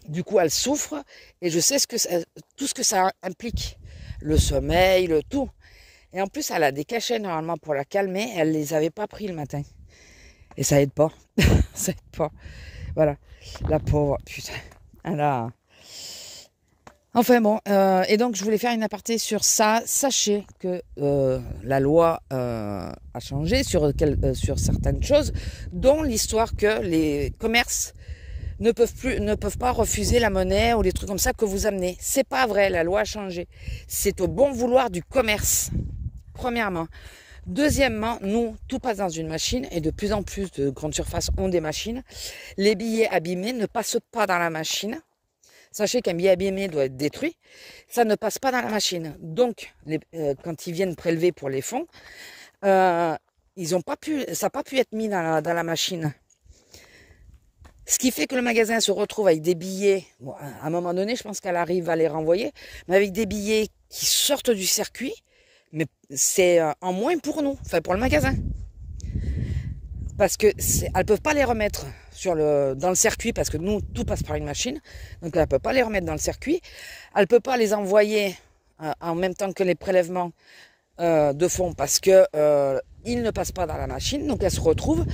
du coup, elle souffre. Et je sais tout ce que ça implique. Le sommeil, le tout. Et en plus, elle a des cachets normalement pour la calmer. Elle les avait pas pris le matin. Et ça aide pas. Ça aide pas. Voilà. La pauvre, putain. Elle a... Enfin bon. Et donc, je voulais faire une aparté sur ça. Sachez que la loi a changé sur certaines choses, dont l'histoire que les commerces ne peuvent pas refuser la monnaie ou les trucs comme ça que vous amenez. C'est pas vrai. La loi a changé. C'est au bon vouloir du commerce. Premièrement. Deuxièmement, nous, tout passe dans une machine et de plus en plus de grandes surfaces ont des machines. Les billets abîmés ne passent pas dans la machine. Sachez qu'un billet abîmé doit être détruit. Ça ne passe pas dans la machine. Donc, quand ils viennent prélever pour les fonds, ils ont pas pu, ça n'a pas pu être mis dans la machine. Ce qui fait que le magasin se retrouve avec des billets, bon, à un moment donné, je pense qu'elle arrive à les renvoyer, mais avec des billets qui sortent du circuit, mais c'est en moins pour nous, enfin pour le magasin. Parce que elles peuvent pas les remettre dans le circuit, parce que nous, tout passe par une machine, donc elle ne peut pas les remettre dans le circuit. Elle ne peut pas les envoyer en même temps que les prélèvements de fonds, parce que ils ne passent pas dans la machine, donc elles se retrouvent,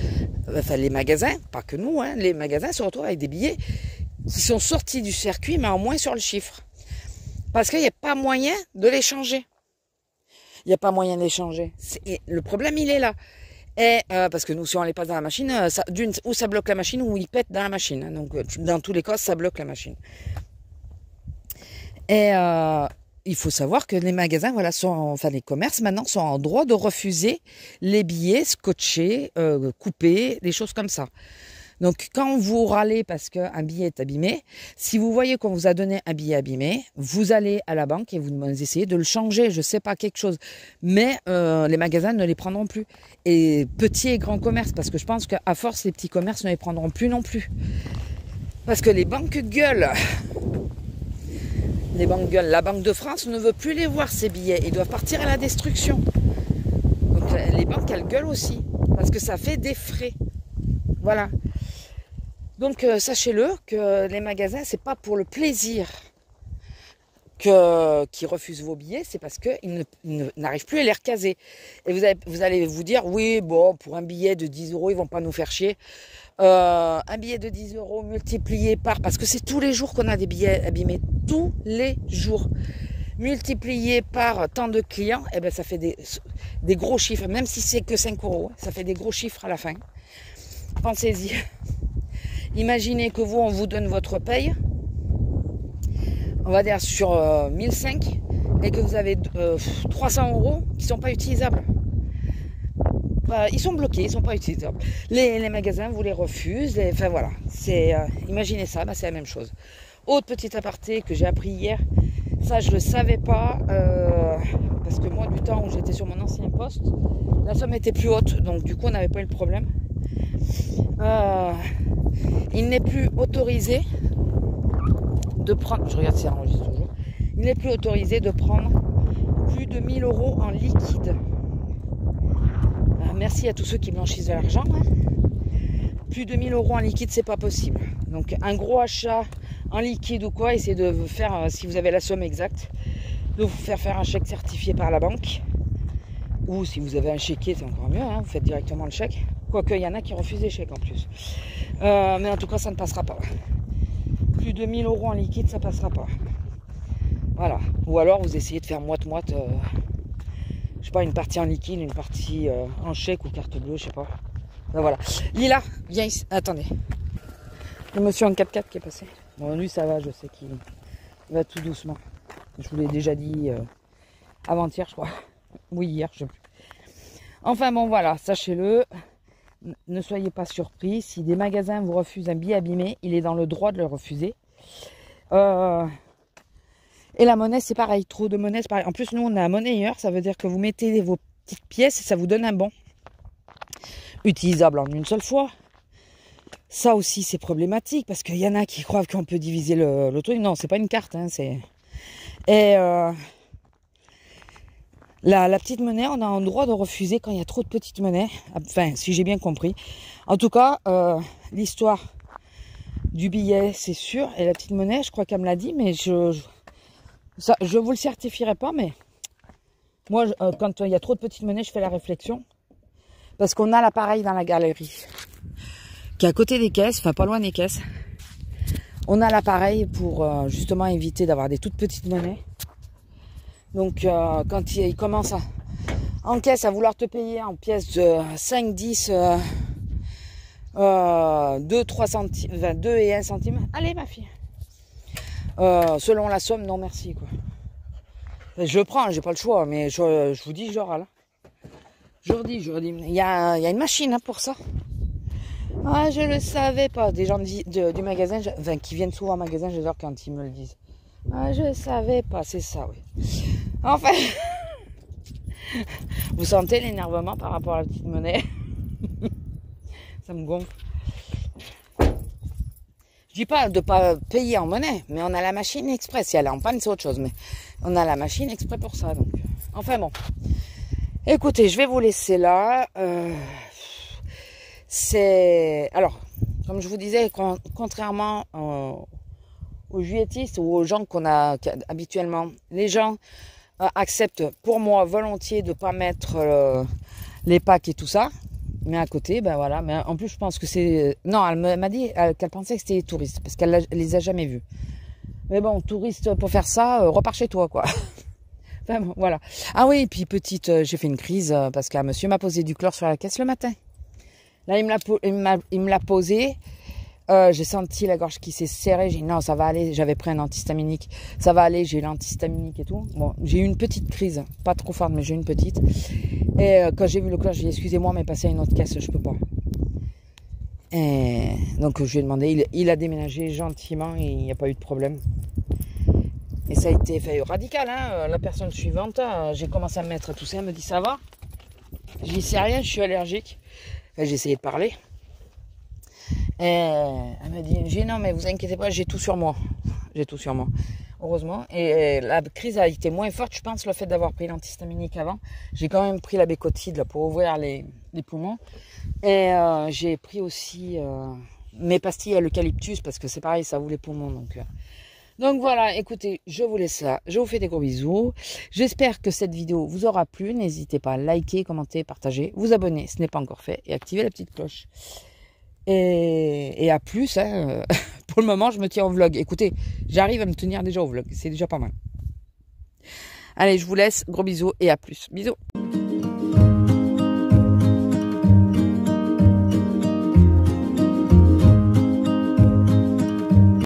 enfin les magasins, pas que nous, hein, les magasins se retrouvent avec des billets qui sont sortis du circuit, mais en moins sur le chiffre. Parce qu'il n'y a pas moyen de les changer. Il n'y a pas moyen de les changer. Le problème, il est là. Et parce que nous, si on les passe dans la machine, ou ça bloque la machine, ou ils pètent dans la machine. Donc, dans tous les cas, ça bloque la machine. Et il faut savoir que les magasins, voilà, enfin les commerces maintenant sont en droit de refuser les billets scotchés, coupés, des choses comme ça. Donc quand vous râlez parce qu'un billet est abîmé, si vous voyez qu'on vous a donné un billet abîmé, vous allez à la banque et vous essayez de le changer, je sais pas, quelque chose. Mais les magasins ne les prendront plus. Et petits et grands commerces, parce que je pense qu'à force, les petits commerces ne les prendront plus non plus. Parce que les banques gueulent. Les banques gueulent. La Banque de France ne veut plus les voir, ces billets. Ils doivent partir à la destruction. Donc les banques, elles gueulent aussi. Parce que ça fait des frais. Voilà. Donc sachez-le que les magasins, c'est pas pour le plaisir qu'ils refusent vos billets, c'est parce qu'ils n'arrivent plus à les recaser. Et vous allez vous dire, oui, bon, pour un billet de 10 €, ils vont pas nous faire chier. Un billet de 10 € multiplié par, parce que c'est tous les jours qu'on a des billets abîmés, tous les jours, multiplié par tant de clients, et ben ça fait des gros chiffres, même si c'est que 5 €, ça fait des gros chiffres à la fin. Pensez-y. Imaginez que on vous donne votre paye, on va dire sur 1005, et que vous avez 300 € qui ne sont pas utilisables. Ils sont bloqués, ils ne sont pas utilisables. Les magasins vous les refusent, enfin voilà. Imaginez ça, c'est la même chose. Autre petit aparté que j'ai appris hier, ça je ne le savais pas, parce que moi du temps où j'étais sur mon ancien poste, la somme était plus haute, donc du coup on n'avait pas eu le problème. Il n'est plus autorisé de prendre, je regarde si ça enregistre toujours, il n'est plus autorisé de prendre plus de 1000 € en liquide. Merci à tous ceux qui blanchissent de l'argent. Hein. Plus de 1000 € en liquide, c'est pas possible. Donc un gros achat en liquide ou quoi, essayez de vous faire, si vous avez la somme exacte, de vous faire un chèque certifié par la banque. Ou si vous avez un chéquier, c'est encore mieux, hein, vous faites directement le chèque. Quoique, il y en a qui refusent les chèques en plus. Mais en tout cas, ça ne passera pas. Plus de 1000 € en liquide, ça ne passera pas. Voilà. Ou alors, vous essayez de faire moite-moite, je sais pas, une partie en liquide, une partie en chèque ou carte bleue, je sais pas. Ben voilà. Lila, viens ici. Attendez. Le monsieur en 4x4 qui est passé. Bon, lui, ça va, je sais qu'il va tout doucement. Je vous l'ai déjà dit avant-hier, je crois. Oui, hier, je sais plus. Enfin bon, voilà, sachez-le. Ne soyez pas surpris. Si des magasins vous refusent un billet abîmé, il est dans le droit de le refuser. Et la monnaie, c'est pareil. Trop de monnaie, c'est pareil. En plus, nous, on a un monnayeur. Ça veut dire que vous mettez vos petites pièces et ça vous donne un bon. Utilisable en une seule fois. Ça aussi, c'est problématique parce qu'il y en a qui croient qu'on peut diviser le truc. Non, c'est pas une carte. Hein, et la petite monnaie, on a un droit de refuser quand il y a trop de petites monnaies. Enfin, si j'ai bien compris. En tout cas, l'histoire du billet, c'est sûr. Et la petite monnaie, je crois qu'elle me l'a dit, mais je vous le certifierai pas. Mais moi, quand il y a trop de petites monnaies, je fais la réflexion. Parce qu'on a l'appareil dans la galerie, qui est à côté des caisses, enfin pas loin des caisses. On a l'appareil pour justement éviter d'avoir des toutes petites monnaies. Donc quand il commence en caisse à vouloir te payer en pièces de 5, 10, 2, 3 centimes, 2 et 1 centime. Allez ma fille. Selon la somme, non merci quoi. Je prends, j'ai pas le choix, mais je vous dis je râle. Je redis, il y a une machine hein, pour ça. Ah, je le savais pas. Des gens du magasin, enfin, qui viennent souvent au magasin, j'adore quand ils me le disent. Ah, je savais pas, c'est ça, oui. Enfin, vous sentez l'énervement par rapport à la petite monnaie? Ça me gonfle. Je dis pas de pas payer en monnaie, mais on a la machine exprès. Si elle est en panne, c'est autre chose, mais on a la machine exprès pour ça. Donc, enfin bon. Écoutez, je vais vous laisser là. Alors, comme je vous disais, contrairement aux juilletistes ou aux gens qu'on a habituellement, les gens acceptent pour moi volontiers de ne pas mettre les packs et tout ça. Mais à côté, ben voilà. Mais en plus, je pense que c'est... Non, elle m'a dit qu'elle pensait que c'était les touristes, parce qu'elle les a jamais vus. Mais bon, touriste pour faire ça, repars chez toi, quoi. Enfin, bon, voilà. Ah oui, et puis petite, j'ai fait une crise, parce qu'un monsieur m'a posé du chlore sur la caisse le matin. Là, il me l'a posé. J'ai senti la gorge qui s'est serrée. J'ai dit non, ça va aller. J'avais pris un antihistaminique. Ça va aller, j'ai l'antihistaminique et tout. Bon, j'ai eu une petite crise. Pas trop forte, mais j'ai eu une petite. Et quand j'ai vu le cloche, j'ai dit excusez-moi, mais passez à une autre caisse, je peux pas. Et donc je lui ai demandé. Il a déménagé gentiment et il n'y a pas eu de problème. Et ça a été fait radical. Hein. La personne suivante, j'ai commencé à me mettre tout ça. Elle me dit ça va. J'ai dit c'est rien, je suis allergique. Enfin, j'ai essayé de parler. Et elle m'a dit, non mais vous inquiétez pas, j'ai tout sur moi. J'ai tout sur moi. Heureusement. Et la crise a été moins forte, je pense, le fait d'avoir pris l'antihistaminique avant. J'ai quand même pris la bécotide là, pour ouvrir les poumons. Et j'ai pris aussi mes pastilles à l'eucalyptus parce que c'est pareil, ça ouvre les poumons. Donc voilà, écoutez, je vous laisse là. Je vous fais des gros bisous. J'espère que cette vidéo vous aura plu. N'hésitez pas à liker, commenter, partager, vous abonner, ce n'est pas encore fait, et activer la petite cloche. Et à plus, hein, pour le moment, je me tiens au vlog. Écoutez, j'arrive à me tenir déjà au vlog, c'est déjà pas mal. Allez, je vous laisse, gros bisous et à plus. Bisous.